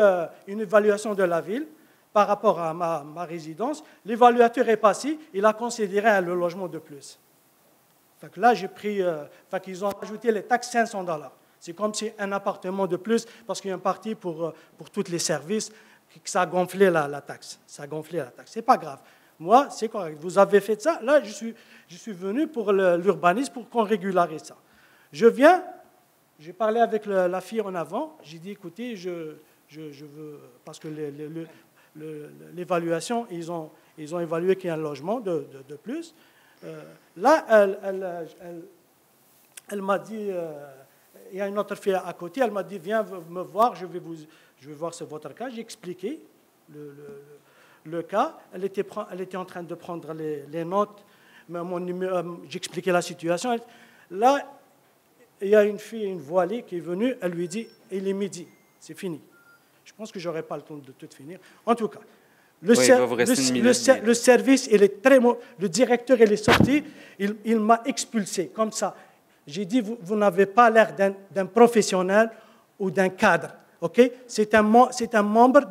une évaluation de la ville par rapport à ma résidence. L'évaluateur est passé, il a considéré le logement de plus. Fait que là, j'ai pris... fait qu'ils ont ajouté les taxes $500. C'est comme si un appartement de plus, parce qu'il y a une partie pour tous les services, que ça a gonflé la taxe. Ça a gonflé la taxe. Ce n'est pas grave. Moi, c'est correct. Vous avez fait ça. Là, je suis venu pour l'urbanisme, pour qu'on régularise ça. Je viens, j'ai parlé avec la fille en avant. J'ai dit, écoutez, je veux... Parce que l'évaluation, ils ont évalué qu'il y a un logement de plus. Là, elle m'a dit... il y a une autre fille à côté, elle m'a dit, viens me voir, je vais voir votre cas. J'ai expliqué le cas. Elle était en train de prendre les notes. J'ai expliqué la situation. Là, il y a une fille, une voilée qui est venue, elle lui dit, il est midi, c'est fini. Je pense que je n'aurai pas le temps de tout finir. En tout cas, le service, le directeur, il est sorti, il m'a expulsé, comme ça. J'ai dit, vous n'avez pas l'air d'un professionnel ou d'un cadre. Okay? C'est un membre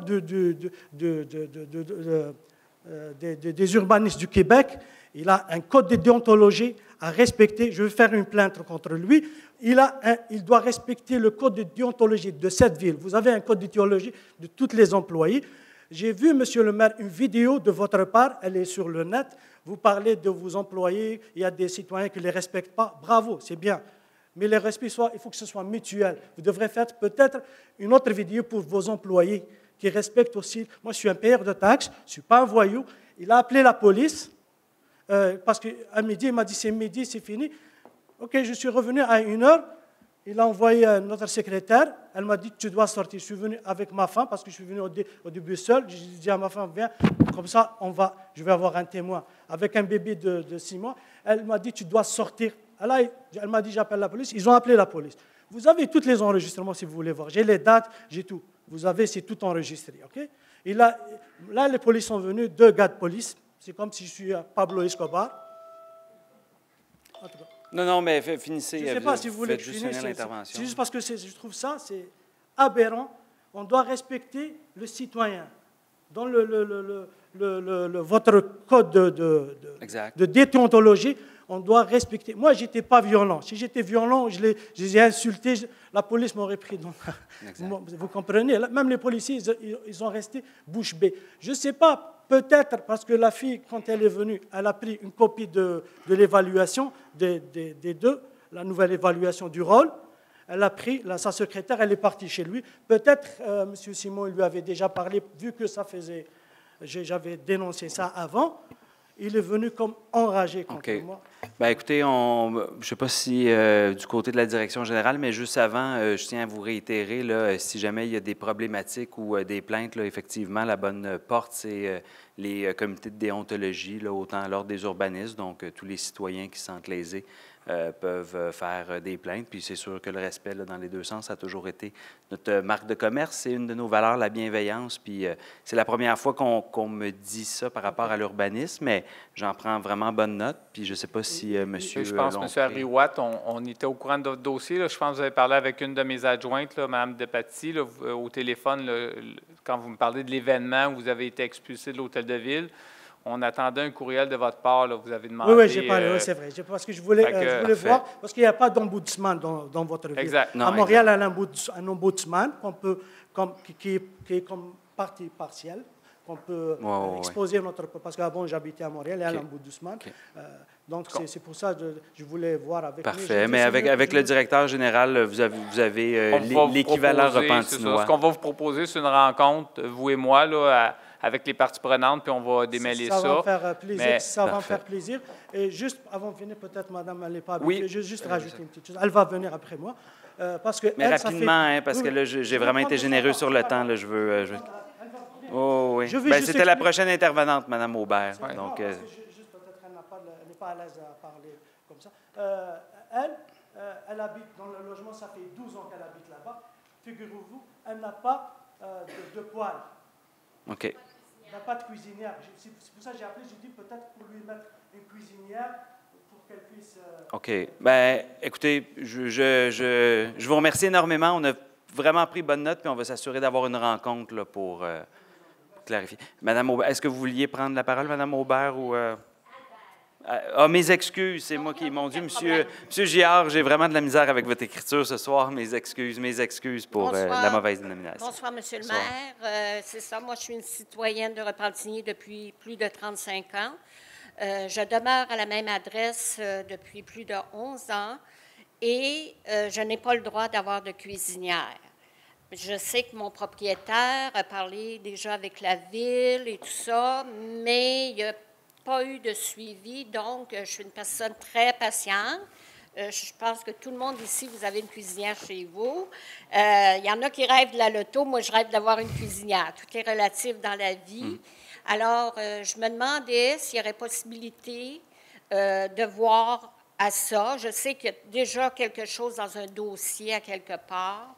des urbanistes du Québec. Il a un code de déontologie à respecter. Je vais faire une plainte contre lui. Il doit respecter le code de déontologie de cette ville. Vous avez un code de déontologie de tous les employés. J'ai vu, monsieur le maire, une vidéo de votre part, elle est sur le net. Vous parlez de vos employés, il y a des citoyens qui ne les respectent pas. Bravo, c'est bien. Mais le respect, il faut que ce soit mutuel. Vous devrez faire peut-être une autre vidéo pour vos employés qui respectent aussi. Moi, je suis un payeur de taxes, je ne suis pas un voyou. Il a appelé la police parce qu'à midi, il m'a dit c'est midi, c'est fini. OK, je suis revenu à 1h. Il a envoyé notre secrétaire. Elle m'a dit tu dois sortir. Je suis venu avec ma femme parce que je suis venu au début seul. J'ai dit à ma femme viens, comme ça je vais avoir un témoin. Avec un bébé de 6 mois, elle m'a dit tu dois sortir. Elle m'a dit j'appelle la police. Ils ont appelé la police. Vous avez tous les enregistrements si vous voulez voir. J'ai les dates, j'ai tout. Vous avez, c'est tout enregistré. OK? Et là, les polices sont venus, 2 gars de police. C'est comme si je suis Pablo Escobar. En tout cas. Non, mais finissez. Je ne sais pas si vous voulez que je finisse. C'est juste parce que je trouve ça, c'est aberrant. On doit respecter le citoyen. Dans votre code de déontologie, on doit respecter. Moi, je n'étais pas violent. Si j'étais violent, je les ai insultés, la police m'aurait pris. Donc, vous comprenez? Même les policiers, ils ont resté bouche bée. Je ne sais pas. Peut-être parce que la fille, quand elle est venue, elle a pris une copie de l'évaluation des deux, la nouvelle évaluation du rôle. Elle a pris, sa secrétaire, elle est partie chez lui. Peut-être M. Simon lui avait déjà parlé, vu que ça faisait... J'avais dénoncé ça avant. Il est venu comme enragé contre moi. Bien, écoutez, je ne sais pas si du côté de la direction générale, mais juste avant, je tiens à vous réitérer, là, si jamais il y a des problématiques ou des plaintes, là, effectivement, la bonne porte, c'est les comités de déontologie, là, autant à l'ordre des urbanistes, donc tous les citoyens qui se sentent lésés peuvent faire des plaintes. Puis c'est sûr que le respect, là, dans les deux sens, a toujours été notre marque de commerce. C'est une de nos valeurs, la bienveillance. Puis c'est la première fois qu'on me dit ça par rapport à l'urbanisme, mais j'en prends vraiment bonne note. Puis je ne sais pas si monsieur... Je pense, M. Harry-Watt, on était au courant de votre dossier. Là. Je pense que vous avez parlé avec une de mes adjointes, là, Mme Depaty, là, au téléphone, là, quand vous me parlez de l'événement où vous avez été expulsé de l'hôtel de ville. On attendait un courriel de votre part. Là, vous avez demandé... Oui, j'ai parlé, oui, c'est vrai. Parce que je voulais voir, parce qu'il n'y a pas d'ombudsman dans votre ville. Exact. Non, à Montréal, il y a un ombudsman qui est comme partie partielle, qu'on peut exposer notre... Parce qu'avant, j'habitais à Montréal, il y a l'ombudsman. Donc, c'est pour ça que je voulais voir avec... Parfait. Mais avec le directeur général, vous avez l'équivalent repentinois. Ce qu'on va vous proposer, c'est une rencontre, vous et moi, là, avec les parties prenantes, puis on va démêler ça. Ça va me faire plaisir. Ça va me faire plaisir. Et juste avant de venir, peut-être, madame, elle n'est pas habituée. Oui. Je vais juste rajouter une petite chose. Elle va venir après moi. Parce que mais elle, rapidement, hein, parce que là, j'ai vraiment été généreux sur le temps. Là, je veux... Oh, oui. C'était la prochaine intervenante, mme Aubert. Donc, juste peut-être qu'elle n'est pas à l'aise à parler comme ça. Elle habite dans le logement, ça fait 12 ans qu'elle habite là-bas. Figurez-vous, elle n'a pas de poêle. OK. Il n'y a pas de cuisinière. C'est pour ça que j'ai appelé, j'ai dit peut-être pour lui mettre une cuisinière pour qu'elle puisse... OK. Bien, écoutez, je vous remercie énormément. On a vraiment pris bonne note, puis on va s'assurer d'avoir une rencontre là, pour clarifier. Madame Aubert, est-ce que vous vouliez prendre la parole, Madame Aubert, ou... mes excuses, c'est moi qui... Mon Dieu, Monsieur Giard, j'ai vraiment de la misère avec votre écriture ce soir. Mes excuses pour la mauvaise dénomination. Bonsoir, Monsieur le maire. C'est ça, moi, je suis une citoyenne de Repentigny depuis plus de 35 ans. Je demeure à la même adresse depuis plus de 11 ans et je n'ai pas le droit d'avoir de cuisinière. Je sais que mon propriétaire a parlé déjà avec la ville et tout ça, mais il y a pas eu de suivi, donc je suis une personne très patiente. Je pense que tout le monde ici, vous avez une cuisinière chez vous. Il y en a qui rêvent de la loto. Moi, je rêve d'avoir une cuisinière. Tout est relatif dans la vie. Alors, je me demandais s'il y aurait possibilité de voir à ça. Je sais qu'il y a déjà quelque chose dans un dossier à quelque part.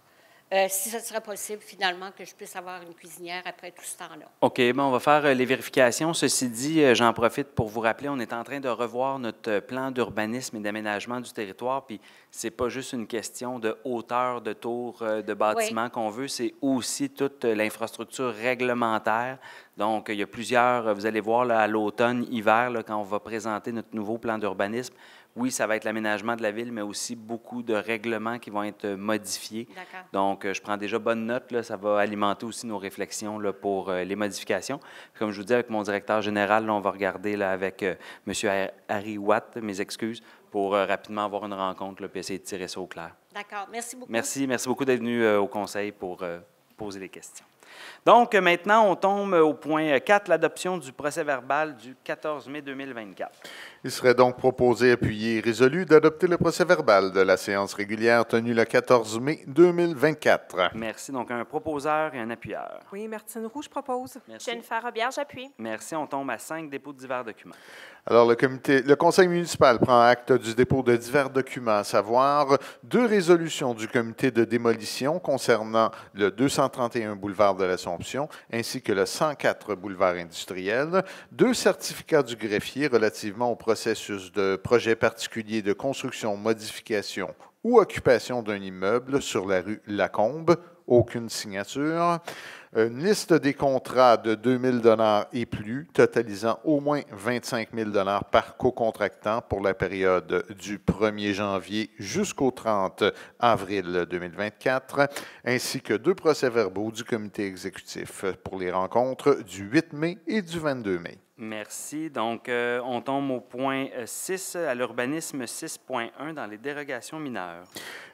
Si ce serait possible, finalement, que je puisse avoir une cuisinière après tout ce temps-là. OK, bien, on va faire les vérifications. Ceci dit, j'en profite pour vous rappeler, on est en train de revoir notre plan d'urbanisme et d'aménagement du territoire, puis c'est pas juste une question de hauteur de tour de bâtiment qu'on veut, c'est aussi toute l'infrastructure réglementaire. Donc, il y a plusieurs, vous allez voir là, à l'automne, hiver, là, quand on va présenter notre nouveau plan d'urbanisme, oui, ça va être l'aménagement de la ville, mais aussi beaucoup de règlements qui vont être modifiés. Donc, je prends déjà bonne note. Là, ça va alimenter aussi nos réflexions là, pour les modifications. Comme je vous dis, avec mon directeur général, là, on va regarder là, avec M. Harry Watt, mes excuses, pour rapidement avoir une rencontre et essayer de tirer ça au clair. D'accord. Merci beaucoup. Merci beaucoup d'être venu au conseil pour poser des questions. Donc, maintenant, on tombe au point 4, l'adoption du procès-verbal du 14 mai 2024. Il serait donc proposé, appuyé et résolu d'adopter le procès-verbal de la séance régulière tenue le 14 mai 2024. Merci. Donc, un proposeur et un appuyeur. Oui, Martine Roux, je propose. Merci. Jennifer Robillard, j'appuie. Merci. On tombe à 5 dépôts de divers documents. Alors, le conseil municipal prend acte du dépôt de divers documents, à savoir 2 résolutions du comité de démolition concernant le 231 boulevard de l'Assomption ainsi que le 104 boulevard industriel, 2 certificats du greffier relativement au processus de projet particulier de construction, modification ou occupation d'un immeuble sur la rue Lacombe, aucune signature. Une liste des contrats de 2 000 $ et plus, totalisant au moins 25 000 $ par co-contractant pour la période du 1er janvier jusqu'au 30 avril 2024, ainsi que 2 procès-verbaux du comité exécutif pour les rencontres du 8 mai et du 22 mai. Merci. Donc, on tombe au point 6, à l'urbanisme 6.1 dans les dérogations mineures.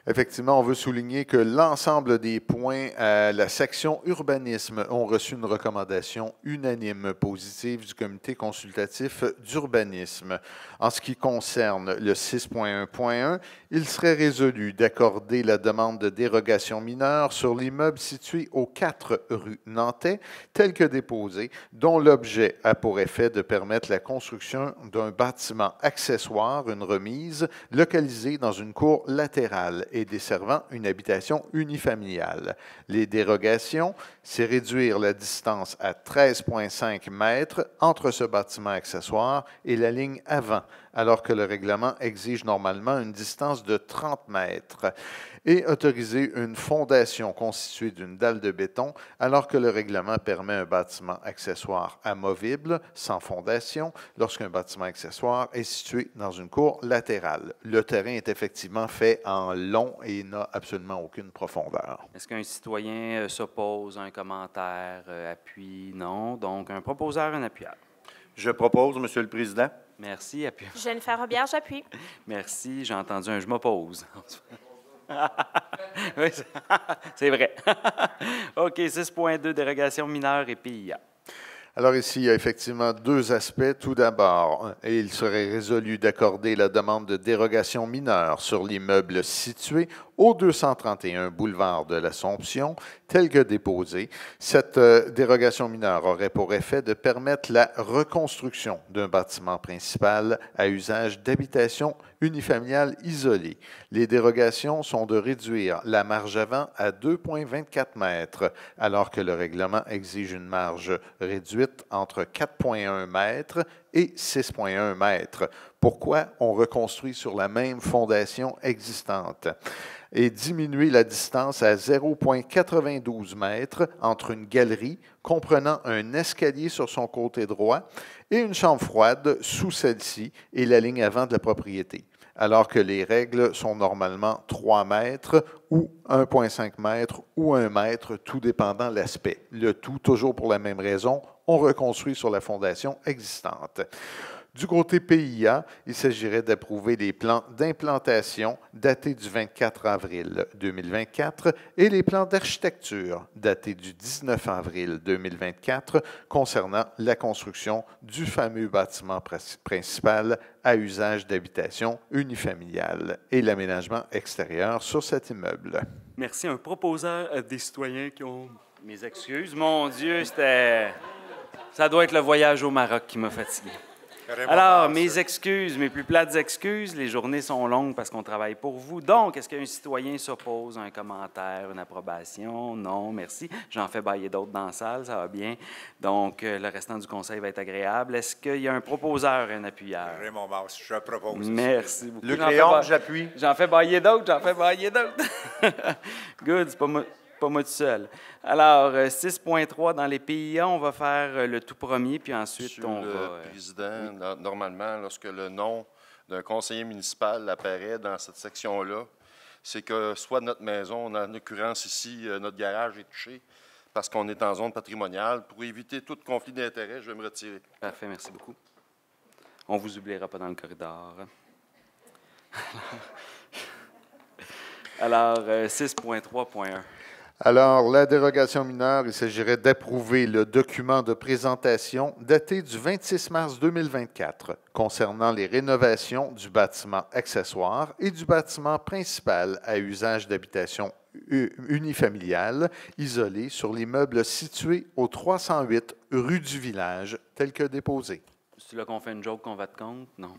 Effectivement, on veut souligner que l'ensemble des points à la section urbanisme ont reçu une recommandation unanime positive du comité consultatif d'urbanisme. En ce qui concerne le 6.1.1, il serait résolu d'accorder la demande de dérogation mineure sur l'immeuble situé aux 4 rue Nantais, tel que déposé, dont l'objet a pour effet de permettre la construction d'un bâtiment accessoire, une remise, localisé dans une cour latérale et desservant une habitation unifamiliale. Les dérogations, c'est réduire la distance à 13,5 mètres entre ce bâtiment accessoire et la ligne avant, alors que le règlement exige normalement une distance de 30 mètres, et autoriser une fondation constituée d'une dalle de béton, alors que le règlement permet un bâtiment accessoire amovible, sans fondation, lorsqu'un bâtiment accessoire est situé dans une cour latérale. Le terrain est effectivement fait en long et n'a absolument aucune profondeur. Est-ce qu'un citoyen s'oppose à un commentaire, appuie? Non. Donc, un proposeur, un appuyeur. Je propose, Monsieur le Président. Merci. Appuyeur. Jennifer Robillard, j'appuie. Merci. J'ai entendu un « je m'oppose ». Oui, c'est vrai. OK, 6.2, dérogation mineure et PIA. Alors ici, il y a effectivement 2 aspects. Tout d'abord, il serait résolu d'accorder la demande de dérogation mineure sur l'immeuble situé au 231 boulevard de l'Assomption, tel que déposé. Cette dérogation mineure aurait pour effet de permettre la reconstruction d'un bâtiment principal à usage d'habitation unifamiliale isolée. Les dérogations sont de réduire la marge avant à 2,24 mètres, alors que le règlement exige une marge réduite entre 4,1 mètres et 6,1 mètres. Pourquoi on reconstruit sur la même fondation existante? Et diminuer la distance à 0,92 mètres entre une galerie comprenant un escalier sur son côté droit et une chambre froide sous celle-ci et la ligne avant de la propriété, alors que les règles sont normalement 3 mètres ou 1,5 mètres ou 1 mètre, tout dépendant de l'aspect. Le tout, toujours pour la même raison, on reconstruit sur la fondation existante. Du côté PIA, il s'agirait d'approuver les plans d'implantation datés du 24 avril 2024 et les plans d'architecture datés du 19 avril 2024 concernant la construction du fameux bâtiment principal à usage d'habitation unifamiliale et l'aménagement extérieur sur cet immeuble. Merci. Un proposeur des citoyens qui ont... Mes excuses. Mon Dieu, c'était... Ça doit être le voyage au Maroc qui m'a fatigué. Alors, mes excuses, mes plus plates excuses, les journées sont longues parce qu'on travaille pour vous. Donc, est-ce qu'un citoyen s'oppose à un commentaire, une approbation? Non, merci. J'en fais bailler d'autres dans la salle, ça va bien. Donc, le restant du conseil va être agréable. Est-ce qu'il y a un proposeur et un appuyeur? Raymond Mars, je propose. Merci beaucoup. Le crayon, j'appuie. J'en fais bailler d'autres, Good, c'est pas moi tout seul. Alors, 6.3 dans les PIA, on va faire le tout premier, puis ensuite Monsieur on le va... Président, normalement, lorsque le nom d'un conseiller municipal apparaît dans cette section-là, c'est que soit notre maison, en l'occurrence ici, notre garage est touché parce qu'on est en zone patrimoniale. Pour éviter tout conflit d'intérêts, je vais me retirer. Parfait, merci beaucoup. On ne vous oubliera pas dans le corridor. Alors, 6.3.1. Alors, la dérogation mineure, il s'agirait d'approuver le document de présentation daté du 26 mars 2024 concernant les rénovations du bâtiment accessoire et du bâtiment principal à usage d'habitation unifamiliale isolé sur l'immeuble situé au 308 rue du Village, tel que déposé. C'est là qu'on fait une joke qu'on va te compte? Non.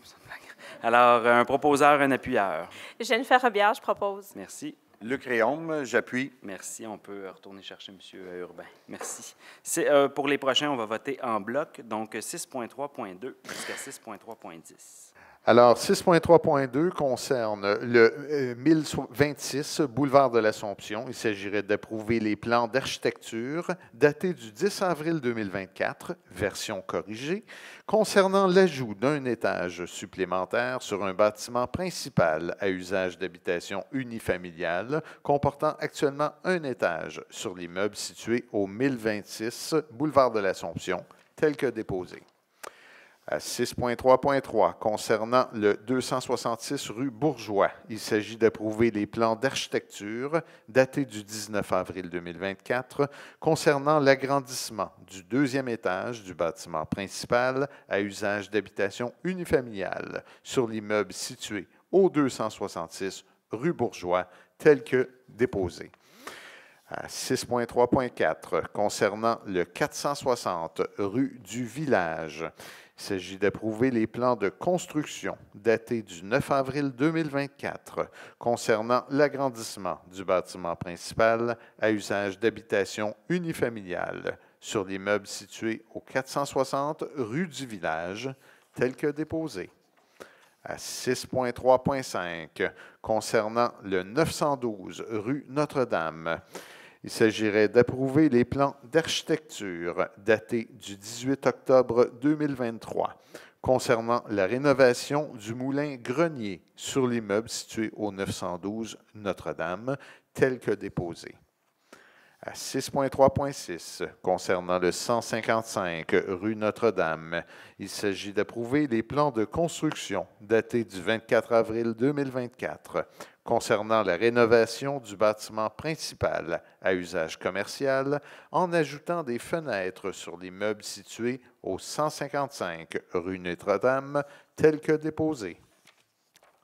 Alors, un proposeur, un appuyeur. Jennifer Robillard, je propose. Merci. Luc Réaume, j'appuie. Merci. On peut retourner chercher M. Urbain. Merci. Pour les prochains, on va voter en bloc, donc 6.3.2 jusqu'à 6.3.10. Alors, 6.3.2 concerne le 1026 boulevard de l'Assomption. Il s'agirait d'approuver les plans d'architecture datés du 10 avril 2024, version corrigée, concernant l'ajout d'un étage supplémentaire sur un bâtiment principal à usage d'habitation unifamiliale, comportant actuellement un étage sur l'immeuble situé au 1026 boulevard de l'Assomption, tel que déposé. À 6.3.3, concernant le 266 rue Bourgeois, il s'agit d'approuver les plans d'architecture datés du 19 avril 2024 concernant l'agrandissement du deuxième étage du bâtiment principal à usage d'habitation unifamiliale sur l'immeuble situé au 266 rue Bourgeois, tel que déposé. À 6.3.4, concernant le 460 rue du Village, il s'agit d'approuver les plans de construction datés du 9 avril 2024 concernant l'agrandissement du bâtiment principal à usage d'habitation unifamiliale sur l'immeuble situé au 460 rue du Village, tel que déposé. À 6.3.5, concernant le 912 rue Notre-Dame, il s'agirait d'approuver les plans d'architecture datés du 18 octobre 2023 concernant la rénovation du moulin Grenier sur l'immeuble situé au 912 Notre-Dame, tel que déposé. À 6.3.6, concernant le 155 rue Notre-Dame, il s'agit d'approuver les plans de construction datés du 24 avril 2024 concernant la rénovation du bâtiment principal à usage commercial en ajoutant des fenêtres sur l'immeuble situé au 155 rue Notre-Dame, tel que déposé.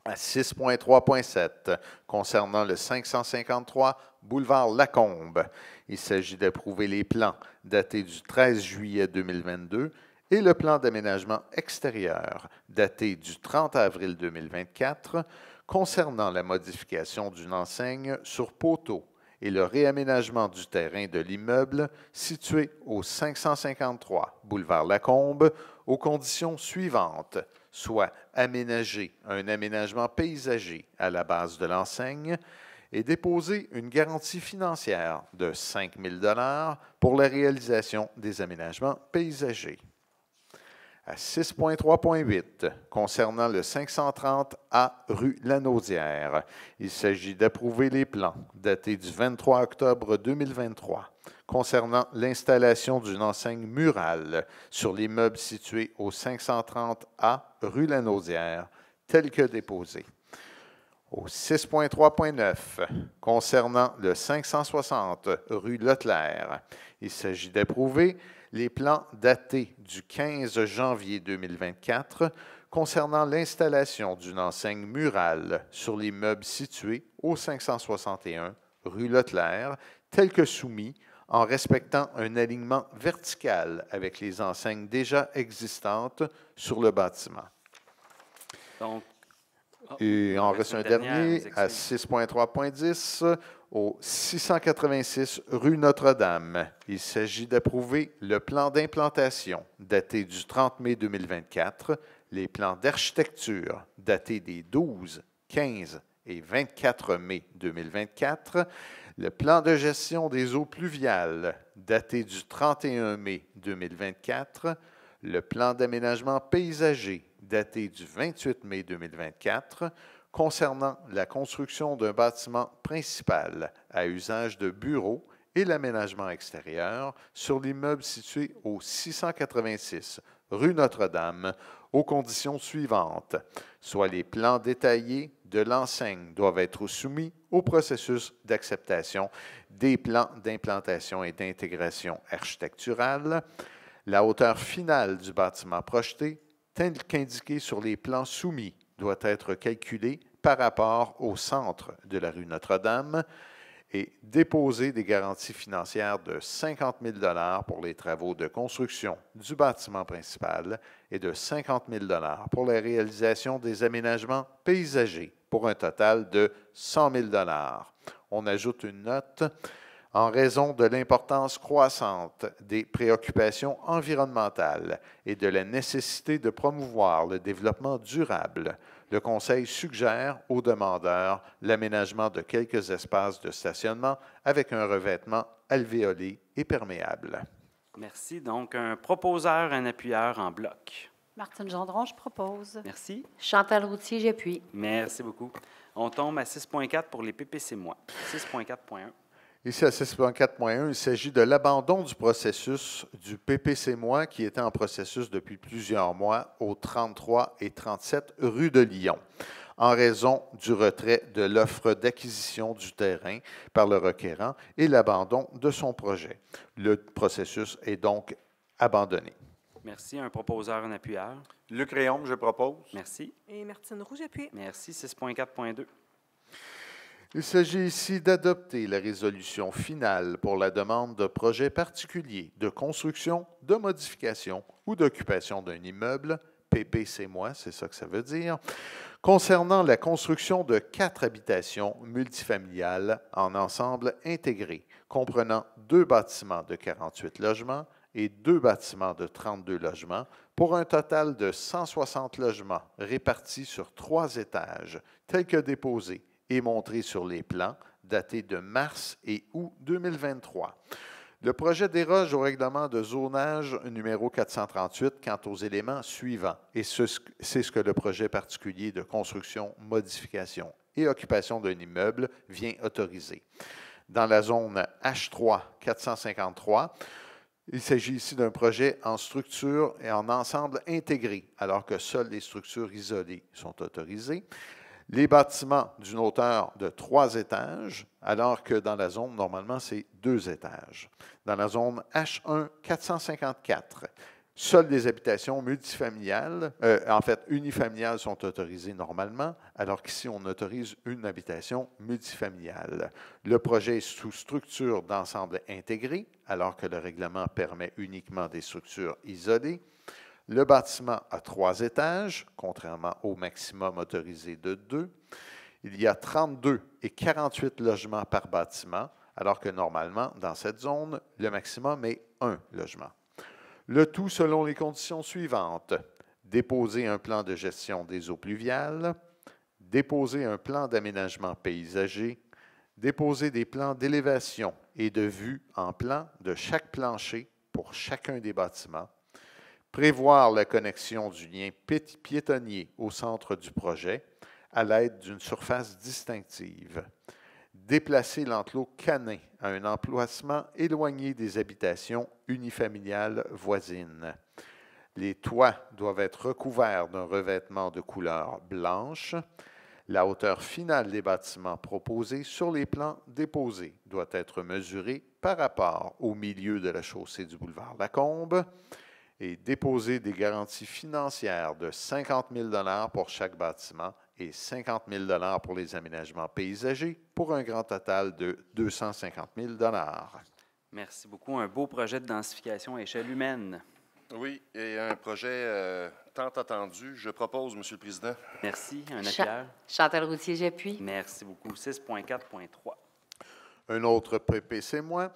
À 6.3.7, concernant le 553 boulevard Lacombe, il s'agit d'approuver les plans datés du 13 juillet 2022 et le plan d'aménagement extérieur daté du 30 avril 2024 concernant la modification d'une enseigne sur poteau et le réaménagement du terrain de l'immeuble situé au 553 boulevard Lacombe aux conditions suivantes, soit aménager un aménagement paysager à la base de l'enseigne et déposer une garantie financière de 5 000 $ pour la réalisation des aménagements paysagers. À 6.3.8, concernant le 530 A rue Lanaudière, il s'agit d'approuver les plans datés du 23 octobre 2023 concernant l'installation d'une enseigne murale sur l'immeuble situé au 530 A rue Lanaudière, tel que déposé. Au 6.3.9, concernant le 560 rue Leclerc, il s'agit d'approuver les plans datés du 15 janvier 2024 concernant l'installation d'une enseigne murale sur l'immeuble situé au 561 rue Leclerc, tel que soumis, en respectant un alignement vertical avec les enseignes déjà existantes sur le bâtiment. Donc, et en reste un dernier à 6.3.10 au 686 rue Notre-Dame. Il s'agit d'approuver le plan d'implantation daté du 30 mai 2024, les plans d'architecture datés des 12, 15 et 24 mai 2024, le plan de gestion des eaux pluviales daté du 31 mai 2024, le plan d'aménagement paysager daté du 28 mai 2024 concernant la construction d'un bâtiment principal à usage de bureaux et l'aménagement extérieur sur l'immeuble situé au 686 rue Notre-Dame aux conditions suivantes, soit les plans détaillés de l'enseigne doivent être soumis au processus d'acceptation des plans d'implantation et d'intégration architecturale, la hauteur finale du bâtiment projeté, tel qu'indiqué sur les plans soumis, doit être calculée par rapport au centre de la rue Notre-Dame et déposer des garanties financières de 50 000 $ pour les travaux de construction du bâtiment principal et de 50 000 $ pour la réalisation des aménagements paysagers pour un total de 100 000 $. On ajoute une note. En raison de l'importance croissante des préoccupations environnementales et de la nécessité de promouvoir le développement durable, le Conseil suggère aux demandeurs l'aménagement de quelques espaces de stationnement avec un revêtement alvéolé et perméable. Merci. Donc, un proposeur, un appuyeur en bloc. Martine Gendron, je propose. Merci. Chantal Routier, j'appuie. Merci beaucoup. On tombe à 6.4 pour les PPC-moi. 6.4.1. Ici, à 6.4.1, il s'agit de l'abandon du processus du PPC-moi qui était en processus depuis plusieurs mois au 33 et 37 rue de Lyon, en raison du retrait de l'offre d'acquisition du terrain par le requérant et l'abandon de son projet. Le processus est donc abandonné. Merci. Un proposeur, un appuyeur. Luc Réaume, je propose. Merci. Et Martine Roux, j'appuie. Merci. 6.4.2. Il s'agit ici d'adopter la résolution finale pour la demande de projet particulier de construction, de modification ou d'occupation d'un immeuble, PPC-moi, c'est ça que ça veut dire, concernant la construction de 4 habitations multifamiliales en ensemble intégré, comprenant 2 bâtiments de 48 logements et 2 bâtiments de 32 logements, pour un total de 160 logements répartis sur 3 étages, tels que déposés et montré sur les plans datés de mars et août 2023. Le projet déroge au règlement de zonage numéro 438 quant aux éléments suivants, et c'est ce que le projet particulier de construction, modification et occupation d'un immeuble vient autoriser. Dans la zone H3 453, il s'agit ici d'un projet en structure et en ensemble intégré, alors que seules les structures isolées sont autorisées. Les bâtiments d'une hauteur de 3 étages, alors que dans la zone, normalement, c'est 2 étages. Dans la zone H1 454, seules les habitations multifamiliales, unifamiliales sont autorisées normalement, alors qu'ici, on autorise une habitation multifamiliale. Le projet est sous structure d'ensemble intégré, alors que le règlement permet uniquement des structures isolées. Le bâtiment a 3 étages, contrairement au maximum autorisé de 2. Il y a 32 et 48 logements par bâtiment, alors que normalement, dans cette zone, le maximum est 1 logement. Le tout selon les conditions suivantes. Déposer un plan de gestion des eaux pluviales, déposer un plan d'aménagement paysager, déposer des plans d'élévation et de vue en plan de chaque plancher pour chacun des bâtiments, prévoir la connexion du lien piétonnier au centre du projet à l'aide d'une surface distinctive. Déplacer l'enclos canin à un emplacement éloigné des habitations unifamiliales voisines. Les toits doivent être recouverts d'un revêtement de couleur blanche. La hauteur finale des bâtiments proposés sur les plans déposés doit être mesurée par rapport au milieu de la chaussée du boulevard Lacombe et déposer des garanties financières de 50 000 $ pour chaque bâtiment et 50 000 $ pour les aménagements paysagers, pour un grand total de 250 000 $. Merci beaucoup. Un beau projet de densification à échelle humaine. Oui, et un projet tant attendu. Je propose, M. le Président. Merci. Un appuyeur. Chantal Routier, j'appuie. Merci beaucoup. 6.4.3. Un autre PPC-moi.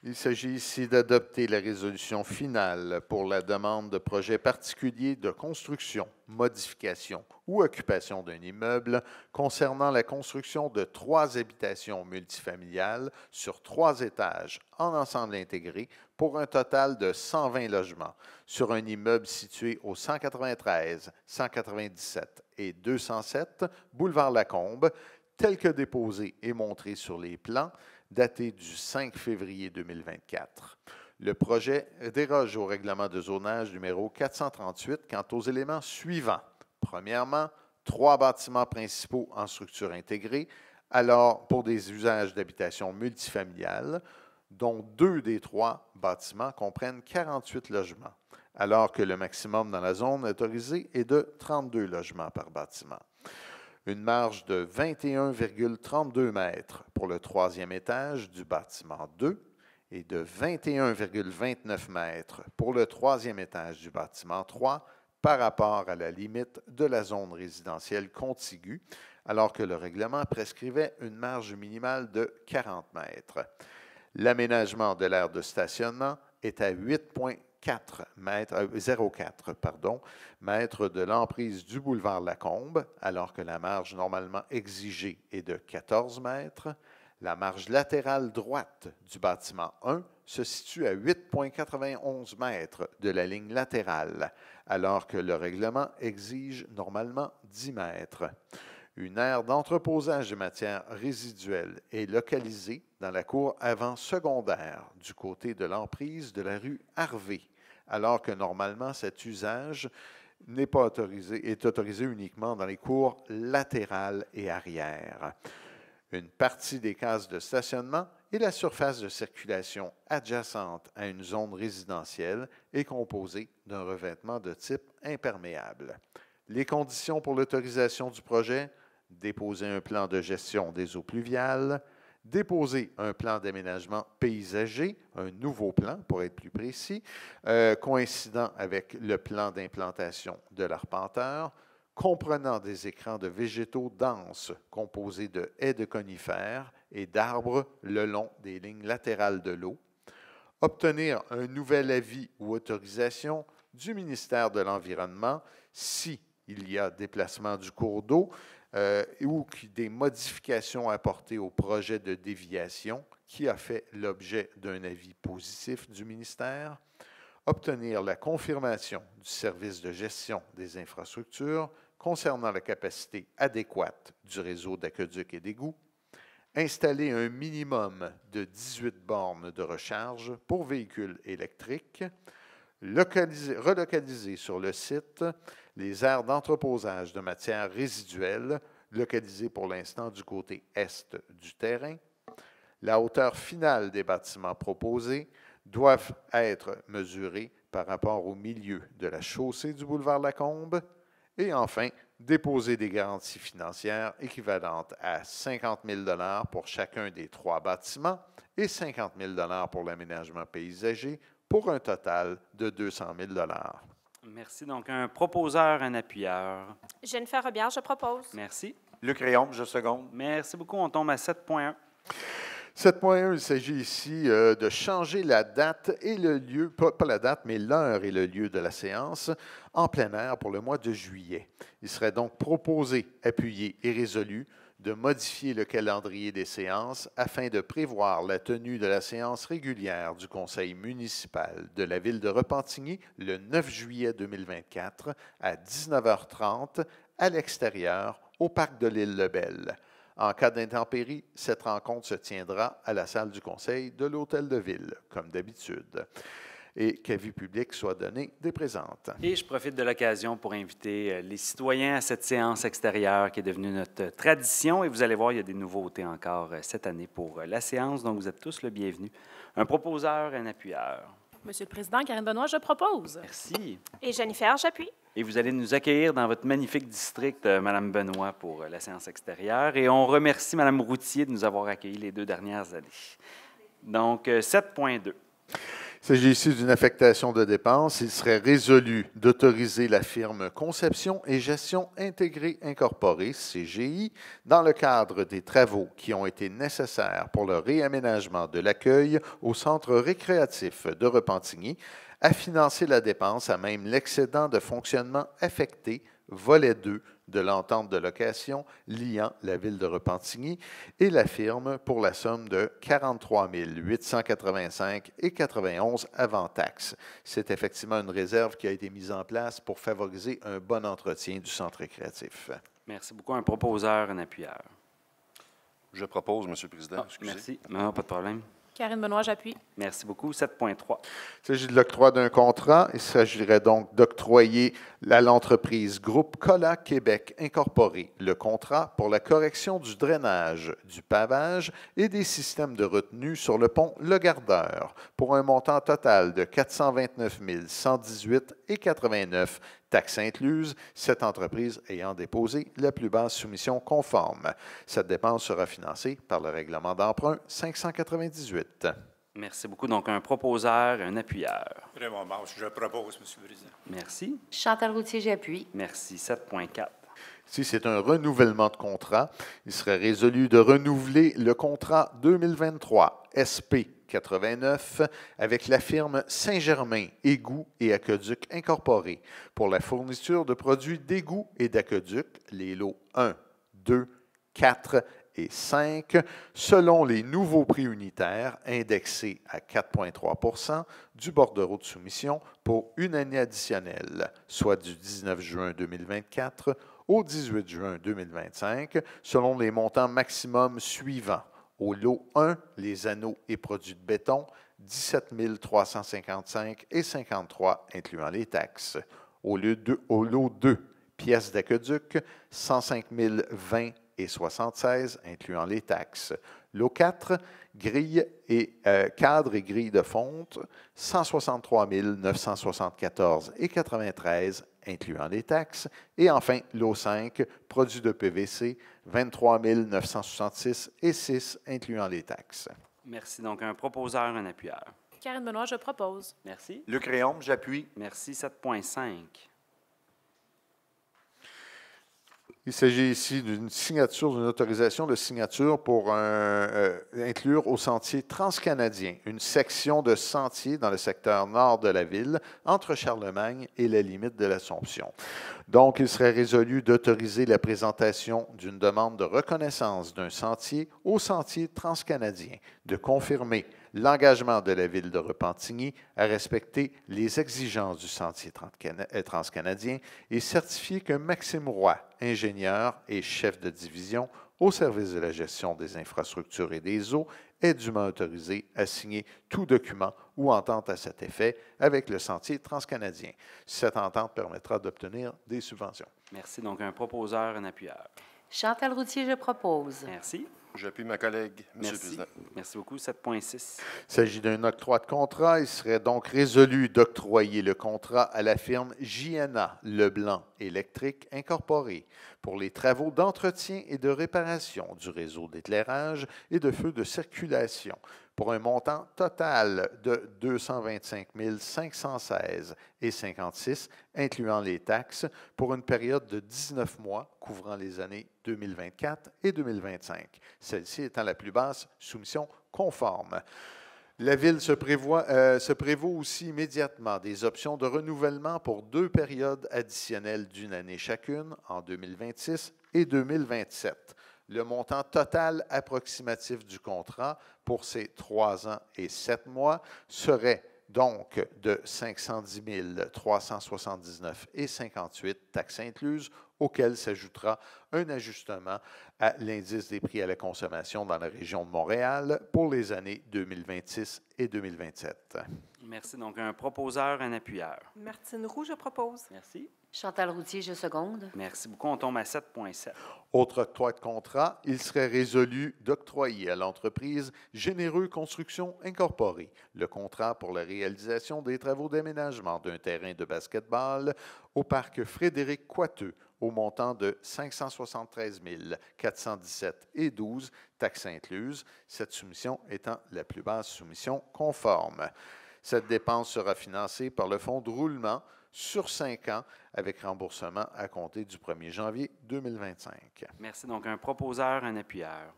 Il s'agit ici d'adopter la résolution finale pour la demande de projet particulier de construction, modification ou occupation d'un immeuble concernant la construction de 3 habitations multifamiliales sur 3 étages en ensemble intégré pour un total de 120 logements sur un immeuble situé au 193, 197 et 207 boulevard Lacombe, tel que déposé et montré sur les plans daté du 5 février 2024. Le projet déroge au règlement de zonage numéro 438 quant aux éléments suivants. Premièrement, 3 bâtiments principaux en structure intégrée, alors pour des usages d'habitation multifamiliale, dont 2 des 3 bâtiments comprennent 48 logements, alors que le maximum dans la zone autorisée est de 32 logements par bâtiment. Une marge de 21,32 mètres pour le 3e étage du bâtiment 2 et de 21,29 mètres pour le 3e étage du bâtiment 3 par rapport à la limite de la zone résidentielle contiguë, alors que le règlement prescrivait une marge minimale de 40 mètres. L'aménagement de l'aire de stationnement est à 0,4 mètres de l'emprise du boulevard Lacombe, alors que la marge normalement exigée est de 14 mètres. La marge latérale droite du bâtiment 1 se situe à 8,91 mètres de la ligne latérale, alors que le règlement exige normalement 10 mètres. Une aire d'entreposage de matières résiduelles est localisée dans la cour avant secondaire du côté de l'emprise de la rue Harvey, alors que normalement cet usage est autorisé uniquement dans les cours latérales et arrière. Une partie des cases de stationnement et la surface de circulation adjacente à une zone résidentielle est composée d'un revêtement de type imperméable. Les conditions pour l'autorisation du projet: déposer un plan de gestion des eaux pluviales, déposer un plan d'aménagement paysager, un nouveau plan pour être plus précis, coïncidant avec le plan d'implantation de l'arpenteur, comprenant des écrans de végétaux denses composés de haies de conifères et d'arbres le long des lignes latérales de l'eau, obtenir un nouvel avis ou autorisation du ministère de l'Environnement si il y a déplacement du cours d'eau ou des modifications apportées au projet de déviation qui a fait l'objet d'un avis positif du ministère, obtenir la confirmation du service de gestion des infrastructures concernant la capacité adéquate du réseau d'aqueducs et d'égouts, installer un minimum de 18 bornes de recharge pour véhicules électriques, relocaliser sur le site les aires d'entreposage de matières résiduelles, localisées pour l'instant du côté est du terrain. La hauteur finale des bâtiments proposés doivent être mesurées par rapport au milieu de la chaussée du boulevard Lacombe. Et enfin, déposer des garanties financières équivalentes à 50 000 $ pour chacun des 3 bâtiments et 50 000 $ pour l'aménagement paysager, pour un total de 200 000 $. Merci. Donc, un proposeur, un appuyeur. Jennifer Robillard, je propose. Merci. Luc Réaume, je seconde. Merci beaucoup. On tombe à 7.1. 7.1, il s'agit ici de changer la date et le lieu, pas la date, mais l'heure et le lieu de la séance en plein air pour le mois de juillet. Il serait donc proposé, appuyé et résolu de modifier le calendrier des séances afin de prévoir la tenue de la séance régulière du Conseil municipal de la ville de Repentigny le 9 juillet 2024 à 19h30 à l'extérieur au parc de l'île Lebel. En cas d'intempérie, cette rencontre se tiendra à la salle du Conseil de l'Hôtel de Ville, comme d'habitude, et qu'avis public soit donné des présentes. Et je profite de l'occasion pour inviter les citoyens à cette séance extérieure qui est devenue notre tradition. Et vous allez voir, il y a des nouveautés encore cette année pour la séance, donc vous êtes tous le bienvenu. Un proposeur, un appuyeur. Monsieur le Président, Karine Benoît, je propose. Merci. Et Jennifer, j'appuie. Et vous allez nous accueillir dans votre magnifique district, Mme Benoît, pour la séance extérieure. Et on remercie Mme Routier de nous avoir accueillis les 2 dernières années. Donc, 7.2. Il s'agit ici d'une affectation de dépenses. Il serait résolu d'autoriser la firme Conception et Gestion Intégrée Incorporée, CGI, dans le cadre des travaux qui ont été nécessaires pour le réaménagement de l'accueil au centre récréatif de Repentigny, à financer la dépense à même l'excédent de fonctionnement affecté, volet 2, de l'entente de location liant la ville de Repentigny et la firme pour la somme de 43 885,91 avant taxe. C'est effectivement une réserve qui a été mise en place pour favoriser un bon entretien du centre récréatif. Merci beaucoup. Un proposeur, un appuyeur. Je propose, M. le Président. Merci. Non, pas de problème. Karine Benoît, j'appuie. Merci beaucoup. 7.3. Il s'agit de l'octroi d'un contrat. Il s'agirait donc d'octroyer à l'entreprise Groupe Cola Québec Incorporé le contrat pour la correction du drainage, du pavage et des systèmes de retenue sur le pont Le Gardeur pour un montant total de 429 118,89 taxes incluses, cette entreprise ayant déposé la plus basse soumission conforme. Cette dépense sera financée par le règlement d'emprunt 598. Merci beaucoup. Donc, un proposeur et un appuyeur. Raymond Marche, je propose, M. le Président. Merci. Chantal Routier, j'appuie. Merci. 7.4. Ici, c'est un renouvellement de contrat. Il serait résolu de renouveler le contrat 2023 SP 89 avec la firme Saint-Germain Égouts et Aqueducs Incorporés pour la fourniture de produits d'égouts et d'aqueducs, les lots 1, 2, 4 et 5, selon les nouveaux prix unitaires indexés à 4,3 du bordereau de soumission pour une année additionnelle, soit du 19 juin 2024 au 18 juin 2025, selon les montants maximums suivants. Au lot 1, les anneaux et produits de béton, 17 355,53 incluant les taxes. Au lot 2, pièces d'aqueduc, 105 020,76 incluant les taxes. Lot 4, grilles et cadres et grilles de fonte, 163 974,93 incluant les taxes. Et enfin, lot 5, produits de PVC, 23 966,06 incluant les taxes. Merci. Donc, un proposeur, un appuyeur. Karine Benoît, je propose. Merci. Luc Réaume, j'appuie. Merci. 7.5. Il s'agit ici d'une signature, d'une autorisation de signature pour inclure au sentier transcanadien une section de sentier dans le secteur nord de la ville, entre Charlemagne et la limite de l'Assomption. Donc, il serait résolu d'autoriser la présentation d'une demande de reconnaissance d'un sentier au sentier transcanadien, de confirmer l'engagement de la ville de Repentigny à respecter les exigences du sentier transcanadien et certifier que Maxime Roy, ingénieur et chef de division au service de la gestion des infrastructures et des eaux, est dûment autorisé à signer tout document ou entente à cet effet avec le sentier transcanadien. Cette entente permettra d'obtenir des subventions. Merci. Donc, un proposeur, un appuyeur. Chantal Routier, je propose. Merci. J'appuie ma collègue, M. le Président. Merci beaucoup. 7.6. Il s'agit d'un octroi de contrat. Il serait donc résolu d'octroyer le contrat à la firme JNA Leblanc Électrique Incorporée pour les travaux d'entretien et de réparation du réseau d'éclairage et de feux de circulation pour un montant total de 225 516,56 incluant les taxes pour une période de 19 mois couvrant les années 2024 et 2025. Celle-ci étant la plus basse soumission conforme. La Ville se prévaut aussi immédiatement des options de renouvellement pour 2 périodes additionnelles d'une année chacune, en 2026 et 2027. Le montant total approximatif du contrat pour ces 3 ans et 7 mois serait donc de 510 379,58 taxes incluses, auquel s'ajoutera un ajustement à l'indice des prix à la consommation dans la région de Montréal pour les années 2026 et 2027. Merci. Donc, un proposeur, un appuyeur. Martine Roux, je propose. Merci. Chantal Routier, je seconde. Merci beaucoup. On tombe à 7.7. Autre octroi de contrat, il serait résolu d'octroyer à l'entreprise Généreux Construction Incorporée le contrat pour la réalisation des travaux d'aménagement d'un terrain de basket-ball au parc Frédéric Coiteux au montant de 573 417,12 taxes incluses, cette soumission étant la plus basse soumission conforme. Cette dépense sera financée par le fonds de roulement sur 5 ans avec remboursement à compter du 1er janvier 2025. Merci. Donc, un proposeur, un appuyeur.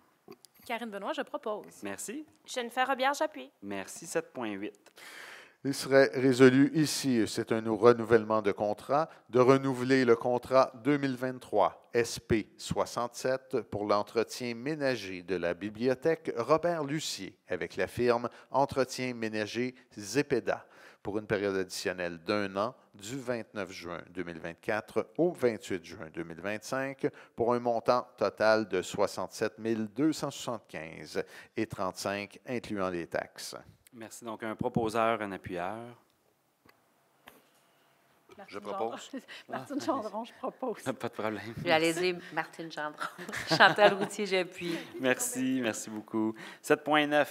Karine Benoît, je propose. Merci. Jennifer Robillard, j'appuie. Merci. 7.8. Il serait résolu ici, c'est un renouvellement de contrat, de renouveler le contrat 2023 SP 67 pour l'entretien ménager de la bibliothèque Robert Lucier avec la firme Entretien ménager Zepeda pour une période additionnelle d'1 an du 29 juin 2024 au 28 juin 2025 pour un montant total de 67 275 et 35 incluant les taxes. Merci. Donc, un proposeur, un appuyeur. Je propose. Martine Gendron, je propose. Pas de problème. J'allais dire Martine Gendron. Chantal Routier, j'appuie. Merci. Merci beaucoup. 7.9.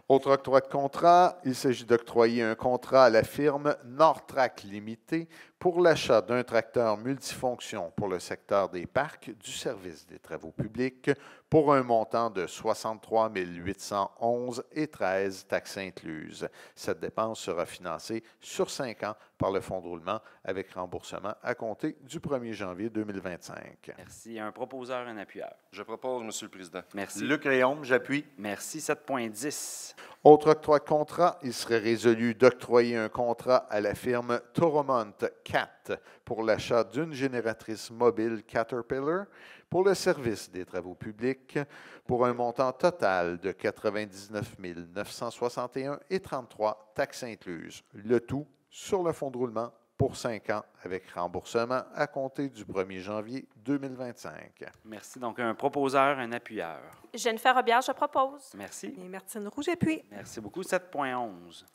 Autre octroi de contrat, il s'agit d'octroyer un contrat à la firme Nortrac Limité pour l'achat d'un tracteur multifonction pour le secteur des parcs du service des travaux publics pour un montant de 63 811 et 13 taxes incluses. Cette dépense sera financée sur 5 ans par le fonds de roulement avec remboursement à compter du 1er janvier 2025. Merci. Un proposeur, un appuyeur. Je propose, Monsieur le Président. Merci. Luc Réaume, j'appuie. Merci. 7.10. Autre octroi de contrat, il serait résolu d'octroyer un contrat à la firme Toromont CAT pour l'achat d'une génératrice mobile Caterpillar pour le service des travaux publics pour un montant total de 99 961 et 33 taxes incluses. Le tout sur le fonds de roulement pour 5 ans avec remboursement à compter du 1er janvier 2025. Merci. Donc, un proposeur, un appuyeur. Jennifer Robillard, je propose. Merci. Et Martine Roux, j'appuie. Merci beaucoup. 7.11.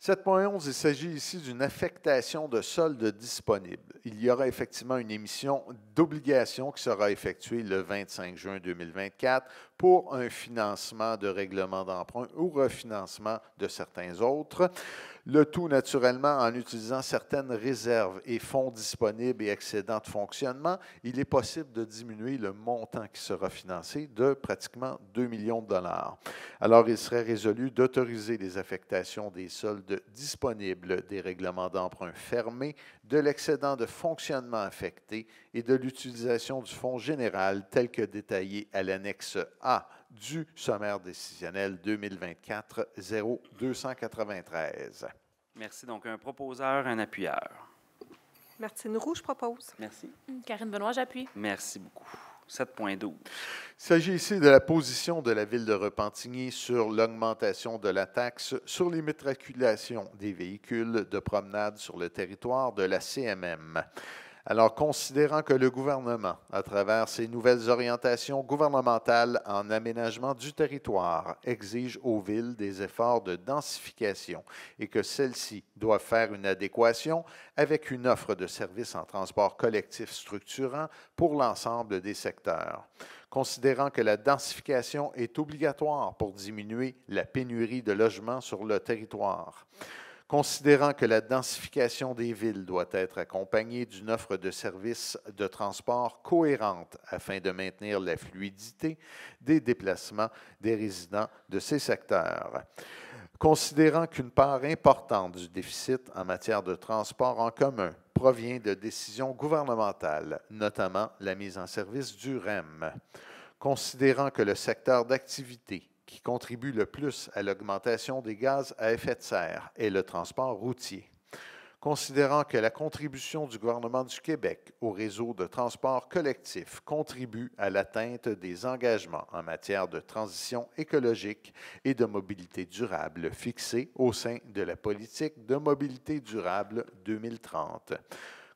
7.11, il s'agit ici d'une affectation de solde disponible. Il y aura effectivement une émission d'obligation qui sera effectuée le 25 juin 2024 pour un financement de règlement d'emprunt ou refinancement de certains autres. Le tout, naturellement, en utilisant certaines réserves et fonds disponibles et excédents de fonctionnement, il est possible de diminuer le montant qui sera financé de pratiquement 2 millions de dollars. Alors, il serait résolu d'autoriser les affectations des soldes disponibles des règlements d'emprunt fermés, de l'excédent de fonctionnement affecté et de l'utilisation du fonds général tel que détaillé à l'annexe A du sommaire décisionnel 2024-0293. Merci. Donc, un proposeur, un appuyeur. Martine Roux, je propose. Merci. Karine Benoît, j'appuie. Merci beaucoup. 7.12. Il s'agit ici de la position de la Ville de Repentigny sur l'augmentation de la taxe sur l'immatriculation des véhicules de promenade sur le territoire de la CMM. Alors, considérant que le gouvernement, à travers ses nouvelles orientations gouvernementales en aménagement du territoire, exige aux villes des efforts de densification et que celles-ci doivent faire une adéquation avec une offre de services en transport collectif structurant pour l'ensemble des secteurs. Considérant que la densification est obligatoire pour diminuer la pénurie de logements sur le territoire. Considérant que la densification des villes doit être accompagnée d'une offre de services de transport cohérente afin de maintenir la fluidité des déplacements des résidents de ces secteurs. Considérant qu'une part importante du déficit en matière de transport en commun provient de décisions gouvernementales, notamment la mise en service du REM. Considérant que le secteur d'activité qui contribue le plus à l'augmentation des gaz à effet de serre est le transport routier. Considérant que la contribution du gouvernement du Québec au réseau de transport collectif contribue à l'atteinte des engagements en matière de transition écologique et de mobilité durable fixés au sein de la politique de mobilité durable 2030.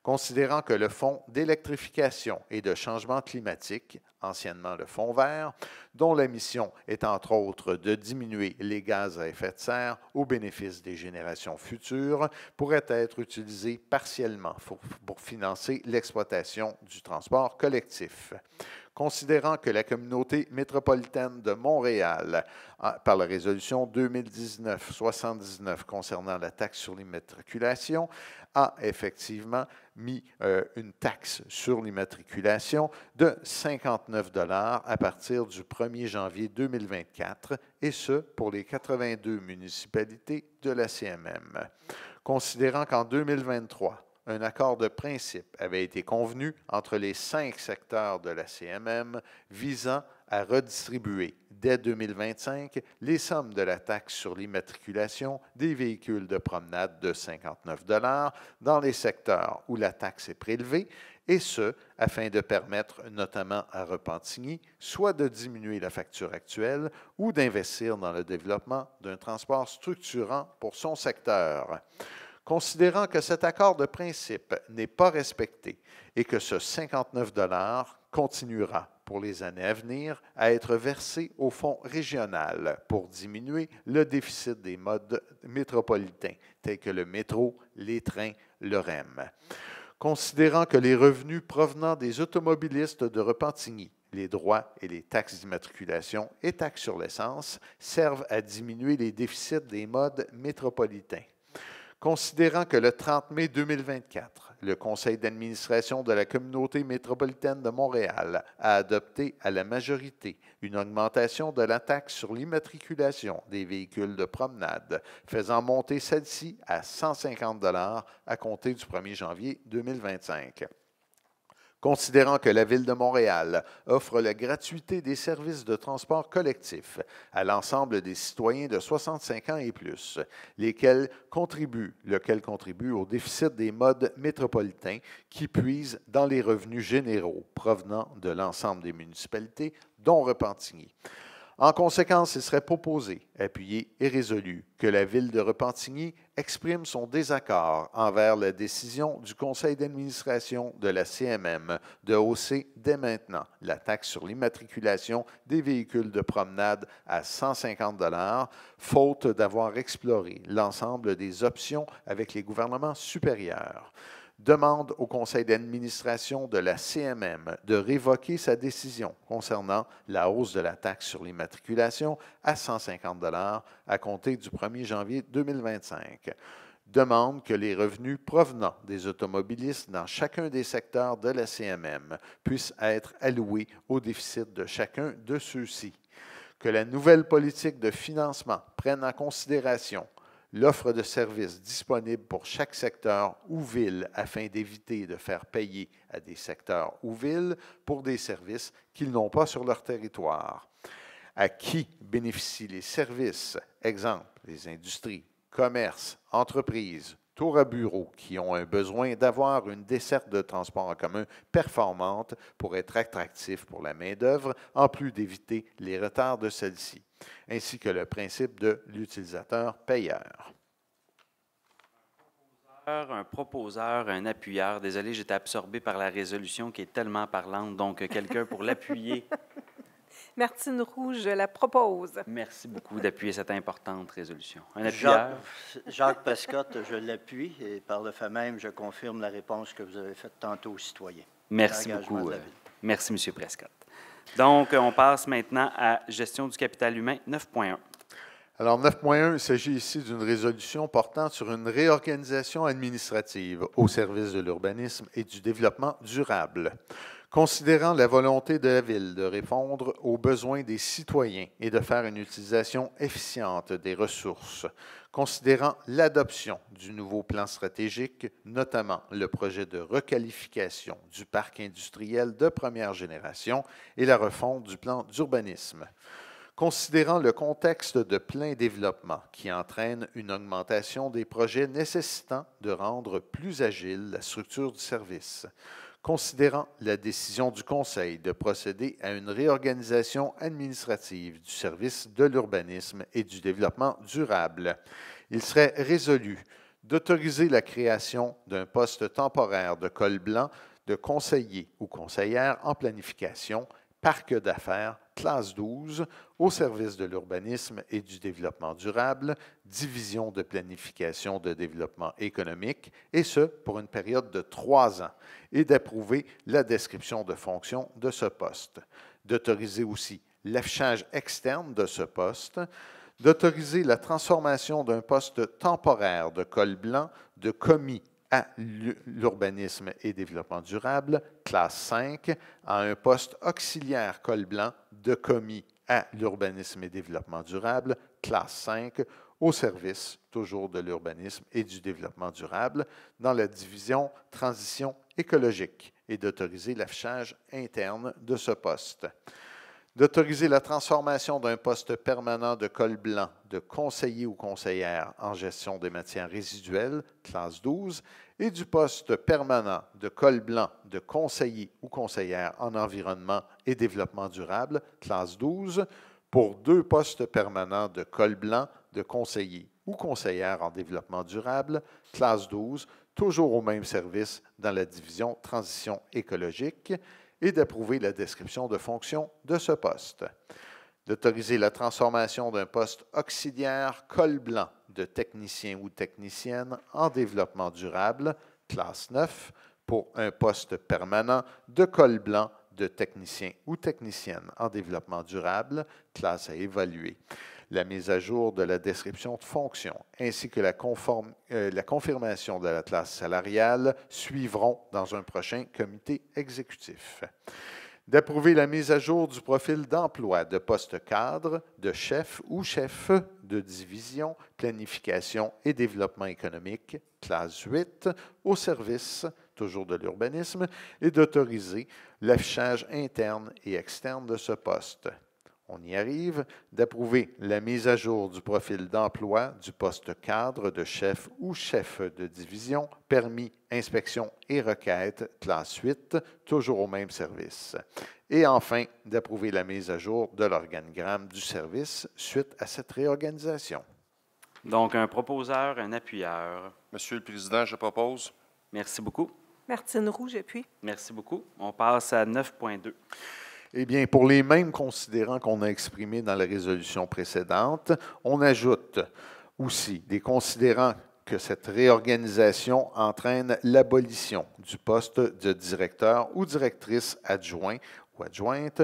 Considérant que le Fonds d'électrification et de changement climatique, anciennement le Fonds vert, dont la mission est entre autres de diminuer les gaz à effet de serre au bénéfice des générations futures, pourrait être utilisé partiellement pour financer l'exploitation du transport collectif. Considérant que la communauté métropolitaine de Montréal, par la résolution 2019-79 concernant la taxe sur l'immatriculation, a effectivement mis une taxe sur l'immatriculation de 59 $ à partir du 1er janvier 2024, et ce, pour les 82 municipalités de la CMM. Considérant qu'en 2023, un accord de principe avait été convenu entre les 5 secteurs de la CMM visant à redistribuer dès 2025 les sommes de la taxe sur l'immatriculation des véhicules de promenade de 59 $ dans les secteurs où la taxe est prélevée, et ce, afin de permettre notamment à Repentigny soit de diminuer la facture actuelle ou d'investir dans le développement d'un transport structurant pour son secteur. Considérant que cet accord de principe n'est pas respecté et que ce 59 $ continuera pour les années à venir à être versé au fonds régional pour diminuer le déficit des modes métropolitains tels que le métro, les trains, le REM. Considérant que les revenus provenant des automobilistes de Repentigny, les droits et les taxes d'immatriculation et taxes sur l'essence servent à diminuer les déficits des modes métropolitains. Considérant que le 30 mai 2024, le Conseil d'administration de la Communauté métropolitaine de Montréal a adopté à la majorité une augmentation de la taxe sur l'immatriculation des véhicules de promenade, faisant monter celle-ci à 150 $ à compter du 1er janvier 2025. Considérant que la Ville de Montréal offre la gratuité des services de transport collectif à l'ensemble des citoyens de 65 ans et plus, lequel contribue au déficit des modes métropolitains qui puisent dans les revenus généraux provenant de l'ensemble des municipalités, dont Repentigny. En conséquence, il serait proposé, appuyé et résolu que la Ville de Repentigny exprime son désaccord envers la décision du Conseil d'administration de la CMM de hausser dès maintenant la taxe sur l'immatriculation des véhicules de promenade à 150 $, faute d'avoir exploré l'ensemble des options avec les gouvernements supérieurs. Demande au Conseil d'administration de la CMM de révoquer sa décision concernant la hausse de la taxe sur l'immatriculation à 150 $ à compter du 1er janvier 2025. Demande que les revenus provenant des automobilistes dans chacun des secteurs de la CMM puissent être alloués au déficit de chacun de ceux-ci. Que la nouvelle politique de financement prenne en considération l'offre de services disponible pour chaque secteur ou ville afin d'éviter de faire payer à des secteurs ou villes pour des services qu'ils n'ont pas sur leur territoire. À qui bénéficient les services? Exemple, les industries, commerces, entreprises, tours à bureaux qui ont un besoin d'avoir une desserte de transport en commun performante pour être attractif pour la main-d'œuvre, en plus d'éviter les retards de celle-ci, ainsi que le principe de l'utilisateur-payeur. Un proposeur, un appuyeur. Désolé, j'étais absorbé par la résolution qui est tellement parlante, donc quelqu'un pour l'appuyer. Martine Roux, je la propose. Merci beaucoup d'appuyer cette importante résolution. Un appuyeur. Jacques Prescott, je l'appuie et par le fait même, je confirme la réponse que vous avez faite tantôt aux citoyens. Merci beaucoup. Merci, M. Prescott. Donc, on passe maintenant à gestion du capital humain 9.1. Alors, 9.1, il s'agit ici d'une résolution portant sur une réorganisation administrative au service de l'urbanisme et du développement durable. Considérant la volonté de la Ville de répondre aux besoins des citoyens et de faire une utilisation efficiente des ressources, considérant l'adoption du nouveau plan stratégique, notamment le projet de requalification du parc industriel de première génération et la refonte du plan d'urbanisme, considérant le contexte de plein développement qui entraîne une augmentation des projets nécessitant de rendre plus agile la structure du service, considérant la décision du Conseil de procéder à une réorganisation administrative du service de l'urbanisme et du développement durable, il serait résolu d'autoriser la création d'un poste temporaire de col blanc de conseiller ou conseillère en planification, parc d'affaires, classe 12, au service de l'urbanisme et du développement durable, division de planification de développement économique, et ce, pour une période de 3 ans, et d'approuver la description de fonction de ce poste, d'autoriser aussi l'affichage externe de ce poste, d'autoriser la transformation d'un poste temporaire de col blanc de commis à l'urbanisme et développement durable, classe 5, à un poste auxiliaire col blanc de commis à l'urbanisme et développement durable, classe 5, au service toujours de l'urbanisme et du développement durable, dans la division transition écologique, et d'autoriser l'affichage interne de ce poste. D'autoriser la transformation d'un poste permanent de col blanc de conseiller ou conseillère en gestion des matières résiduelles, classe 12, et du poste permanent de col blanc de conseiller ou conseillère en environnement et développement durable, classe 12, pour 2 postes permanents de col blanc de conseiller ou conseillère en développement durable, classe 12, toujours au même service dans la division transition écologique, et d'approuver la description de fonction de ce poste. D'autoriser la transformation d'un poste auxiliaire col blanc de technicien ou technicienne en développement durable, classe 9, pour un poste permanent de col blanc de technicien ou technicienne en développement durable, classe à évaluer. La mise à jour de la description de fonction ainsi que la confirmation de la classe salariale suivront dans un prochain comité exécutif. D'approuver la mise à jour du profil d'emploi de poste cadre, de chef ou chef de division, planification et développement économique, classe 8, au service, toujours de l'urbanisme, et d'autoriser l'affichage interne et externe de ce poste. On y arrive, d'approuver la mise à jour du profil d'emploi du poste cadre de chef ou chef de division, permis, inspection et requête, classe 8, toujours au même service. Et enfin, d'approuver la mise à jour de l'organigramme du service suite à cette réorganisation. Donc, un proposeur, un appuyeur. Monsieur le Président, je propose. Merci beaucoup. Martine Roux, j'appuie. Merci beaucoup. On passe à 9.2. Eh bien, pour les mêmes considérants qu'on a exprimés dans la résolution précédente, on ajoute aussi des considérants que cette réorganisation entraîne l'abolition du poste de directeur ou directrice adjoint ou adjointe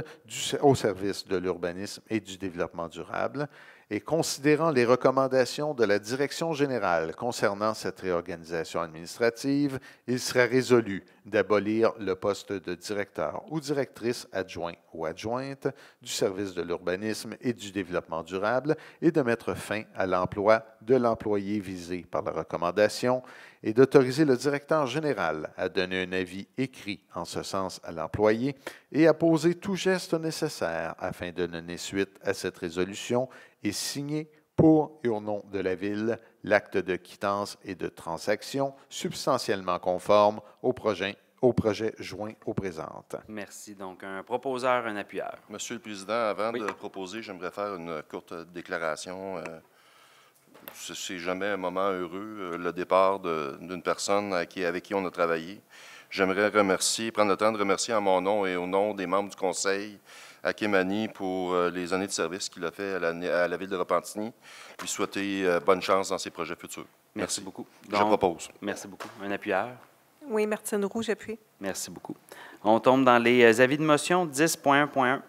au service de l'urbanisme et du développement durable, et considérant les recommandations de la Direction générale concernant cette réorganisation administrative, il serait résolu d'abolir le poste de directeur ou directrice adjoint ou adjointe du service de l'urbanisme et du développement durable et de mettre fin à l'emploi de l'employé visé par la recommandation et d'autoriser le directeur général à donner un avis écrit en ce sens à l'employé et à poser tout geste nécessaire afin de donner suite à cette résolution et signer pour et au nom de la Ville l'acte de quittance et de transaction substantiellement conforme au projet joint au présent. Merci. Donc, un proposeur, un appuyeur. Monsieur le Président, avant de proposer, j'aimerais faire une courte déclaration. C'est jamais un moment heureux, le départ d'une personne avec qui on a travaillé. J'aimerais prendre le temps de remercier en mon nom et au nom des membres du Conseil à Kémani pour les années de service qu'il a fait à la Ville de Repentigny. Lui souhaiter bonne chance dans ses projets futurs. Merci beaucoup. Je propose. Merci beaucoup. Un appuyeur. Oui, Martine Roux, j'appuie. Merci beaucoup. On tombe dans les avis de motion 10.1.1.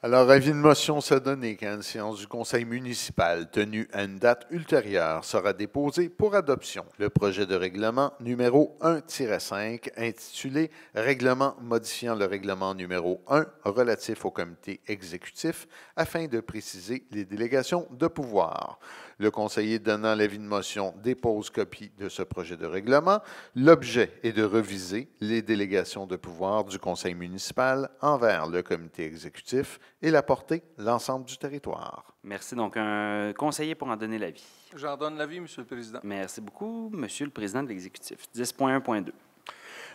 Alors, avis de motion se donner quand une séance du Conseil municipal tenue à une date ultérieure sera déposée pour adoption le projet de règlement numéro 1-5 intitulé « Règlement modifiant le règlement numéro 1 relatif au comité exécutif afin de préciser les délégations de pouvoir ». Le conseiller donnant l'avis de motion dépose copie de ce projet de règlement. L'objet est de reviser les délégations de pouvoir du conseil municipal envers le comité exécutif et la porter l'ensemble du territoire. Merci. Donc, un conseiller pour en donner l'avis. J'en donne l'avis, Monsieur le Président. Merci beaucoup, Monsieur le Président de l'exécutif. 10.1.2.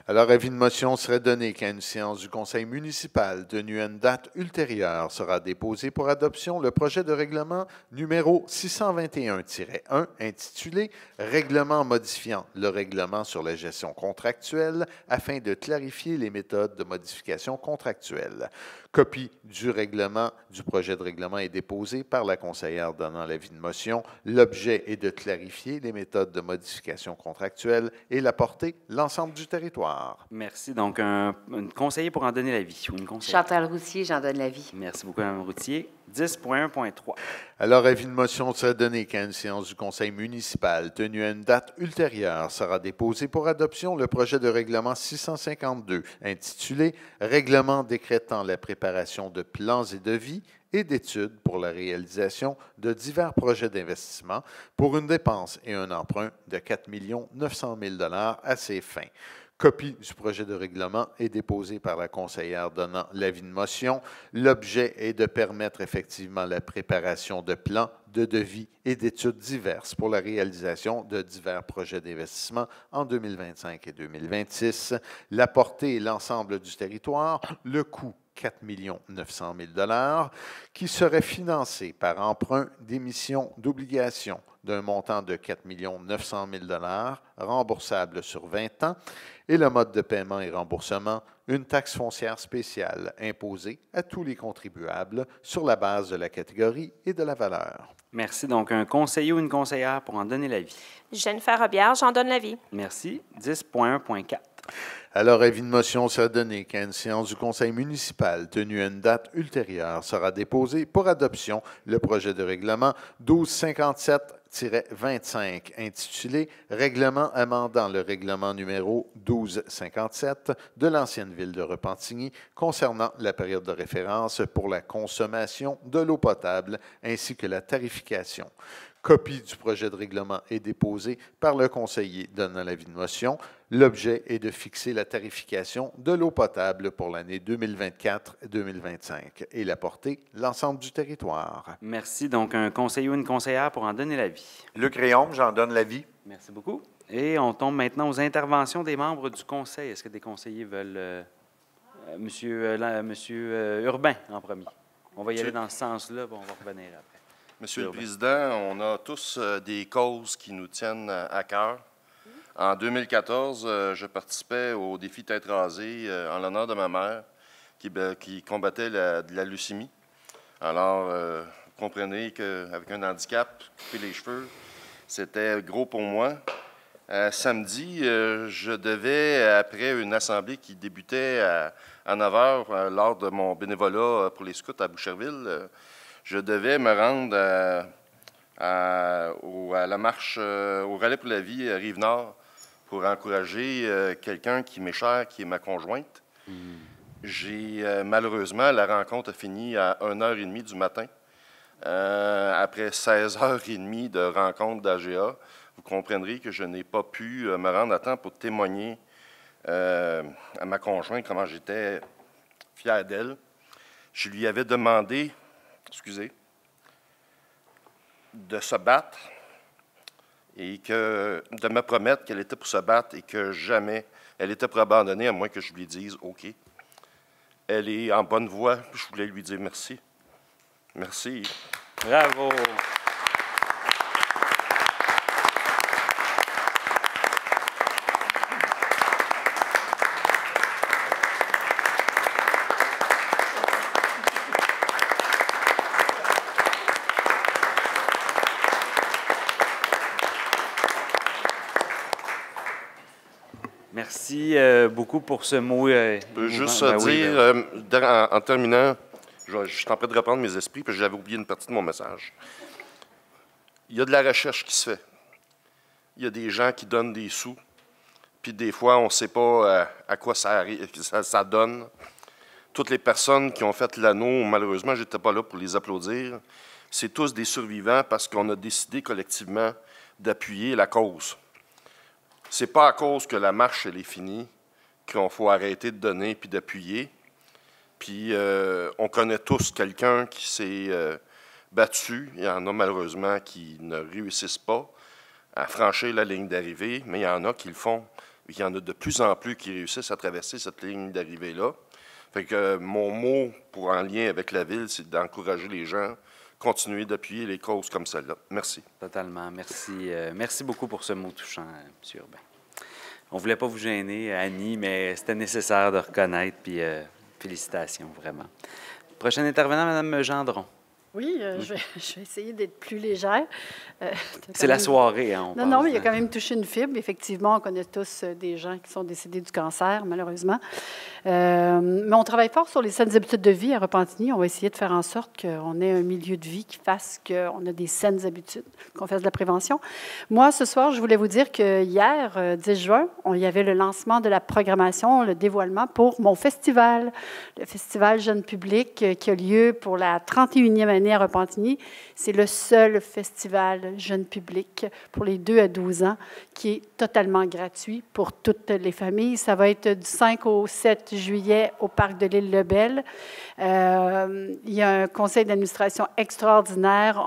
Alors, avis de motion serait donné qu'à une séance du conseil municipal tenue à une date ultérieure sera déposé pour adoption le projet de règlement numéro 621-1 intitulé « Règlement modifiant le règlement sur la gestion contractuelle afin de clarifier les méthodes de modification contractuelle ». Copie du projet de règlement est déposée par la conseillère donnant l'avis de motion. L'objet est de clarifier les méthodes de modification contractuelle et la portée l'ensemble du territoire. Merci. Donc, un conseiller pour en donner l'avis ou une conseillère. Chantal Routier, j'en donne l'avis. Merci beaucoup, Mme Routier. 10.1.3. Alors, avis de motion sera donné qu'à une séance du conseil municipal tenue à une date ultérieure sera déposé pour adoption le projet de règlement 652 intitulé « Règlement décrétant la préparation de plans et devis et d'études pour la réalisation de divers projets d'investissement pour une dépense et un emprunt de 4 900 000 $ à ces fins. » Copie du projet de règlement est déposée par la conseillère donnant l'avis de motion. L'objet est de permettre effectivement la préparation de plans, de devis et d'études diverses pour la réalisation de divers projets d'investissement en 2025 et 2026. La portée et l'ensemble du territoire, le coût 4 900 000 $ qui serait financé par emprunt d'émission d'obligations d'un montant de 4 900 000 $ remboursable sur 20 ans et le mode de paiement et remboursement, une taxe foncière spéciale imposée à tous les contribuables sur la base de la catégorie et de la valeur. Merci. Donc, un conseiller ou une conseillère pour en donner l'avis. Jennifer Robillard, j'en donne l'avis. Merci. 10.1.4. Alors, avis de motion sera donné qu'à une séance du conseil municipal tenue à une date ultérieure sera déposé pour adoption le projet de règlement 1257-25 intitulé « Règlement amendant le règlement numéro 1257 de l'ancienne ville de Repentigny concernant la période de référence pour la consommation de l'eau potable ainsi que la tarification. » Copie du projet de règlement est déposée par le conseiller donnant l'avis de motion. L'objet est de fixer la tarification de l'eau potable pour l'année 2024-2025 et la portée l'ensemble du territoire. Merci. Donc, un conseiller ou une conseillère pour en donner l'avis. Luc Réaume, j'en donne l'avis. Merci beaucoup. Et on tombe maintenant aux interventions des membres du conseil. Est-ce que des conseillers veulent... Monsieur Urbain, en premier. On va y aller dans ce sens-là, on va revenir après. Monsieur le Président, on a tous des causes qui nous tiennent à cœur. En 2014, je participais au défi Tête rasée en l'honneur de ma mère qui combattait de la leucémie. Alors, vous comprenez qu'avec un handicap, couper les cheveux, c'était gros pour moi. Samedi, je devais, après une assemblée qui débutait à 9 h lors de mon bénévolat pour les scouts à Boucherville, je devais me rendre à la marche au Relais pour la vie à Rive-Nord pour encourager quelqu'un qui m'est cher, qui est ma conjointe. Malheureusement, la rencontre a fini à 1h30 du matin. Après 16h30 de rencontre d'AGA, vous comprendrez que je n'ai pas pu me rendre à temps pour témoigner à ma conjointe comment j'étais fier d'elle. Je lui avais demandé de se battre et de me promettre qu'elle était pour se battre et que jamais elle était pour abandonner, à moins que je lui dise « OK ». Elle est en bonne voie, je voulais lui dire merci. Merci. Bravo. Merci beaucoup pour ce mot. Je peux juste dire, en terminant, je suis en train de reprendre mes esprits, parce que j'avais oublié une partie de mon message. Il y a de la recherche qui se fait. Il y a des gens qui donnent des sous, puis des fois, on ne sait pas à quoi ça donne. Toutes les personnes qui ont fait l'anneau, malheureusement, je n'étais pas là pour les applaudir. C'est tous des survivants parce qu'on a décidé collectivement d'appuyer la cause. Ce n'est pas à cause que la marche elle est finie qu'il faut arrêter de donner puis d'appuyer. Puis on connaît tous quelqu'un qui s'est battu. Il y en a malheureusement qui ne réussissent pas à franchir la ligne d'arrivée, mais il y en a qui le font il y en a de plus en plus qui réussissent à traverser cette ligne d'arrivée-là. Fait que mon mot pour en lien avec la ville, c'est d'encourager les gens, continuer d'appuyer les causes comme celle-là. Merci. Totalement. Merci. Merci beaucoup pour ce mot touchant, M. Urbain. On ne voulait pas vous gêner, Annie, mais c'était nécessaire de reconnaître, puis félicitations, vraiment. Prochain intervenant, Mme Gendron. Oui, je vais essayer d'être plus légère. C'est la soirée, hein, on Non, mais il a quand même touché une fibre. Effectivement, on connaît tous des gens qui sont décédés du cancer, malheureusement. Mais on travaille fort sur les saines habitudes de vie à Repentigny. On va essayer de faire en sorte qu'on ait un milieu de vie qui fasse qu'on a des saines habitudes, qu'on fasse de la prévention. Moi, ce soir, je voulais vous dire que hier, 10 juin, il y avait le lancement de la programmation, le dévoilement pour mon festival, le Festival Jeune Public, qui a lieu pour la 31e année à Repentigny. C'est le seul festival jeune public pour les 2 à 12 ans qui est totalement gratuit pour toutes les familles. Ça va être du 5 au 7 juillet au parc de l'île Lebel. Il y a un conseil d'administration extraordinaire.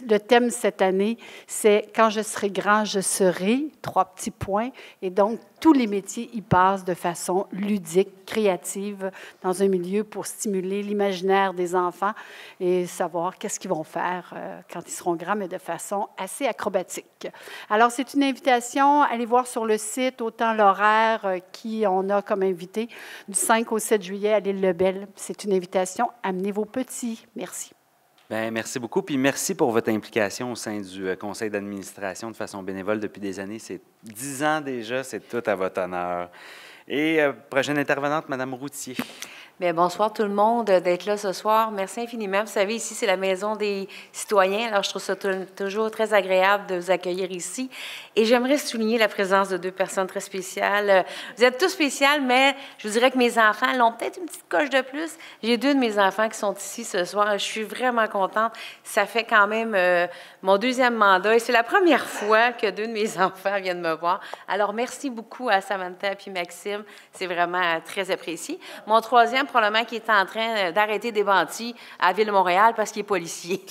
Le thème cette année, c'est « Quand je serai grand, je serai », 3 petits points. Et donc, tous les métiers y passent de façon ludique, créative, dans un milieu pour stimuler l'imaginaire des enfants et savoir qu'est-ce qu'ils vont faire quand ils seront grands, mais de façon assez acrobatique. Alors, c'est une invitation. Allez voir sur le site autant l'horaire qui on a comme invité du 5 au 7 juillet à l'île Lebel. C'est une invitation. Amenez vos petits. Merci. Bien, merci beaucoup. Puis merci pour votre implication au sein du conseil d'administration de façon bénévole depuis des années. C'est 10 ans déjà, c'est tout à votre honneur. Et prochaine intervenante, Mme Routier. Bien, bonsoir tout le monde d'être là ce soir. Merci infiniment. Vous savez, ici, c'est la Maison des citoyens. Alors, je trouve ça toujours très agréable de vous accueillir ici. Et j'aimerais souligner la présence de 2 personnes très spéciales. Vous êtes tous spéciales, mais je vous dirais que mes enfants l'ont peut-être une petite coche de plus. J'ai 2 de mes enfants qui sont ici ce soir. Je suis vraiment contente. Ça fait quand même mon 2e mandat et c'est la première fois que 2 de mes enfants viennent me voir. Alors, merci beaucoup à Samantha et Maxime. C'est vraiment très apprécié. Mon 3e, probablement, qui est en train d'arrêter des bandits à Ville de Montréal parce qu'il est policier.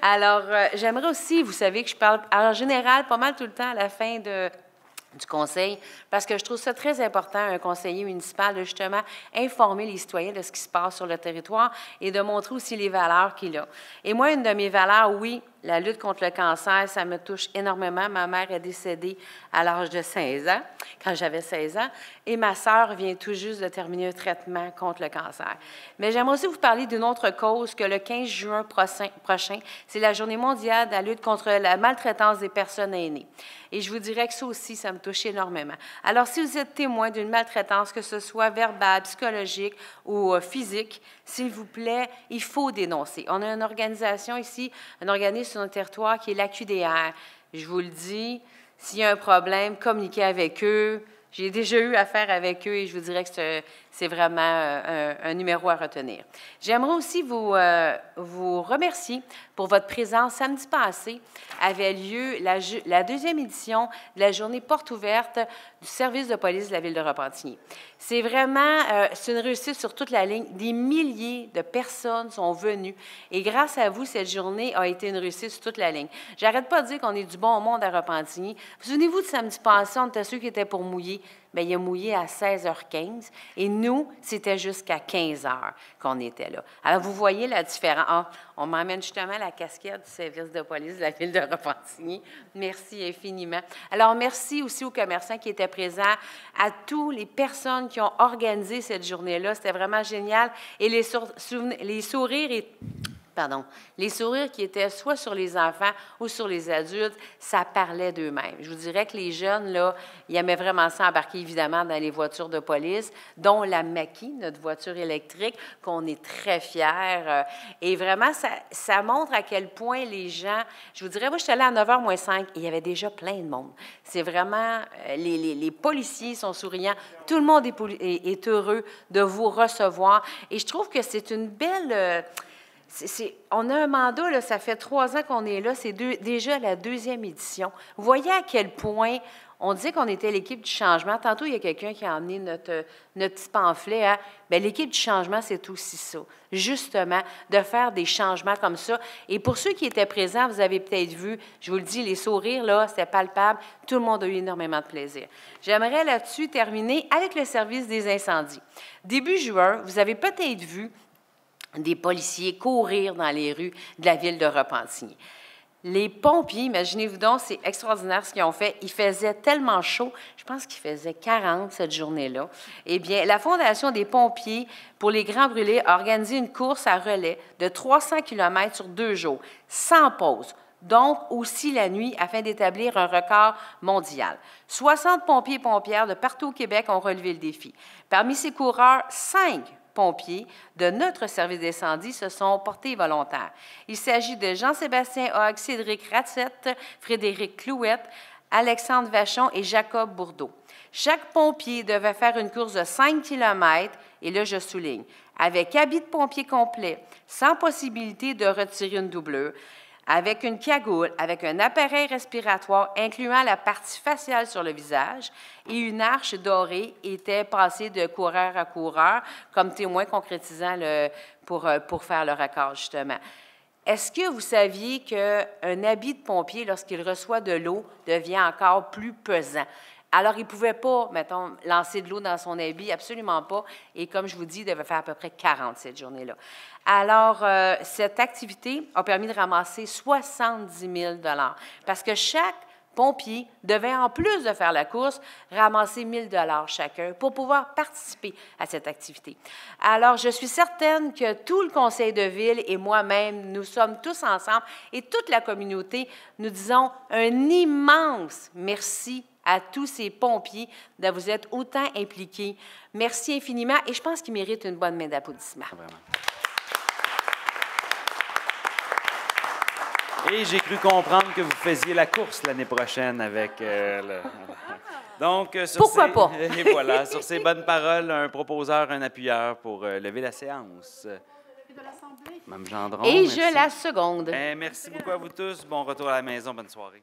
Alors, j'aimerais aussi, vous savez que je parle en général pas mal tout le temps à la fin du conseil, parce que je trouve ça très important, un conseiller municipal, de justement informer les citoyens de ce qui se passe sur le territoire et de montrer aussi les valeurs qu'il a. Et moi, une de mes valeurs, oui, la lutte contre le cancer, ça me touche énormément. Ma mère est décédée à l'âge de 16 ans, quand j'avais 16 ans, et ma sœur vient tout juste de terminer un traitement contre le cancer. Mais j'aimerais aussi vous parler d'une autre cause que le 15 juin prochain, c'est la Journée mondiale de la lutte contre la maltraitance des personnes aînées. Et je vous dirais que ça aussi, ça me touche énormément. Alors, si vous êtes témoin d'une maltraitance, que ce soit verbale, psychologique ou physique, s'il vous plaît, il faut dénoncer. On a une organisation ici, un organisme sur notre territoire qui est l'AQDR. Je vous le dis, s'il y a un problème, communiquez avec eux. J'ai déjà eu affaire avec eux et je vous dirais que c'est vraiment un numéro à retenir. J'aimerais aussi vous remercier pour votre présence. Samedi passé avait lieu la 2e édition de la journée porte ouverte du service de police de la Ville de Repentigny. C'est vraiment c'est une réussite sur toute la ligne. Des milliers de personnes sont venues et grâce à vous, cette journée a été une réussite sur toute la ligne. J'arrête pas de dire qu'on est du bon monde à Repentigny. Vous souvenez-vous de samedi passé, on était ceux qui étaient pour mouiller. Bien, il a mouillé à 16h15 et nous, c'était jusqu'à 15h qu'on était là. Alors, vous voyez la différence. Ah, on m'emmène justement la casquette du service de police de la Ville de Repentigny. Merci infiniment. Alors, merci aussi aux commerçants qui étaient présents, à toutes les personnes qui ont organisé cette journée-là. C'était vraiment génial. Et les sourires les sourires qui étaient soit sur les enfants ou sur les adultes, ça parlait d'eux-mêmes. Je vous dirais que les jeunes, là, ils aimaient vraiment ça embarquer, évidemment, dans les voitures de police, dont la Maki, notre voiture électrique, qu'on est très fiers. Et vraiment, ça montre à quel point les gens... Je vous dirais, moi, je suis allée à 9h moins 5 et il y avait déjà plein de monde. C'est vraiment... Les policiers sont souriants. Tout le monde est heureux de vous recevoir. Et je trouve que c'est une belle... on a un mandat, là, ça fait 3 ans qu'on est là, c'est déjà la 2e édition. Vous voyez à quel point On disait qu'on était l'équipe du changement. Tantôt, il y a quelqu'un qui a emmené notre petit pamphlet. Hein? Bien, l'équipe du changement, c'est aussi ça. Justement, de faire des changements comme ça. Et pour ceux qui étaient présents, vous avez peut-être vu, je vous le dis, les sourires, là, c'était palpable. Tout le monde a eu énormément de plaisir. J'aimerais là-dessus terminer avec le service des incendies. Début juin, vous avez peut-être vu des policiers courir dans les rues de la ville de Repentigny. Les pompiers, imaginez-vous donc, c'est extraordinaire ce qu'ils ont fait. Il faisait tellement chaud, je pense qu'il faisait 40 cette journée-là. Eh bien, la Fondation des pompiers pour les Grands Brûlés a organisé une course à relais de 300 km sur 2 jours, sans pause, donc aussi la nuit, afin d'établir un record mondial. 60 pompiers et pompières de partout au Québec ont relevé le défi. Parmi ces coureurs, 5 pompiers de notre service d'incendie se sont portés volontaires. Il s'agit de Jean-Sébastien Hogg, Cédric Ratzette, Frédéric Clouette, Alexandre Vachon et Jacob Bourdeau. Chaque pompier devait faire une course de 5 km, et là, je souligne, avec habit de pompier complet, sans possibilité de retirer une doublure, avec une cagoule, avec un appareil respiratoire incluant la partie faciale sur le visage, et une arche dorée était passée de coureur à coureur comme témoin concrétisant pour faire le record, justement. Est-ce que vous saviez qu'un habit de pompier, lorsqu'il reçoit de l'eau, devient encore plus pesant? Alors, il ne pouvait pas, mettons, lancer de l'eau dans son habit, absolument pas. Et comme je vous dis, il devait faire à peu près 40 cette journée-là. Alors, cette activité a permis de ramasser 70 000 $ parce que chaque pompier devait, en plus de faire la course, ramasser 1 000 $ chacun pour pouvoir participer à cette activité. Alors, je suis certaine que tout le conseil de ville et moi-même, nous sommes tous ensemble et toute la communauté, nous disons un immense merci à tous ces pompiers de vous être autant impliqués. Merci infiniment et je pense qu'ils méritent une bonne main d'applaudissements. Et j'ai cru comprendre que vous faisiez la course l'année prochaine avec Donc, pourquoi pas? Et voilà, sur ces bonnes paroles, un proposeur, un appuyeur pour lever la séance. Mme Gendron, et merci. je la seconde. Merci beaucoup à vous tous. Bon retour à la maison. Bonne soirée.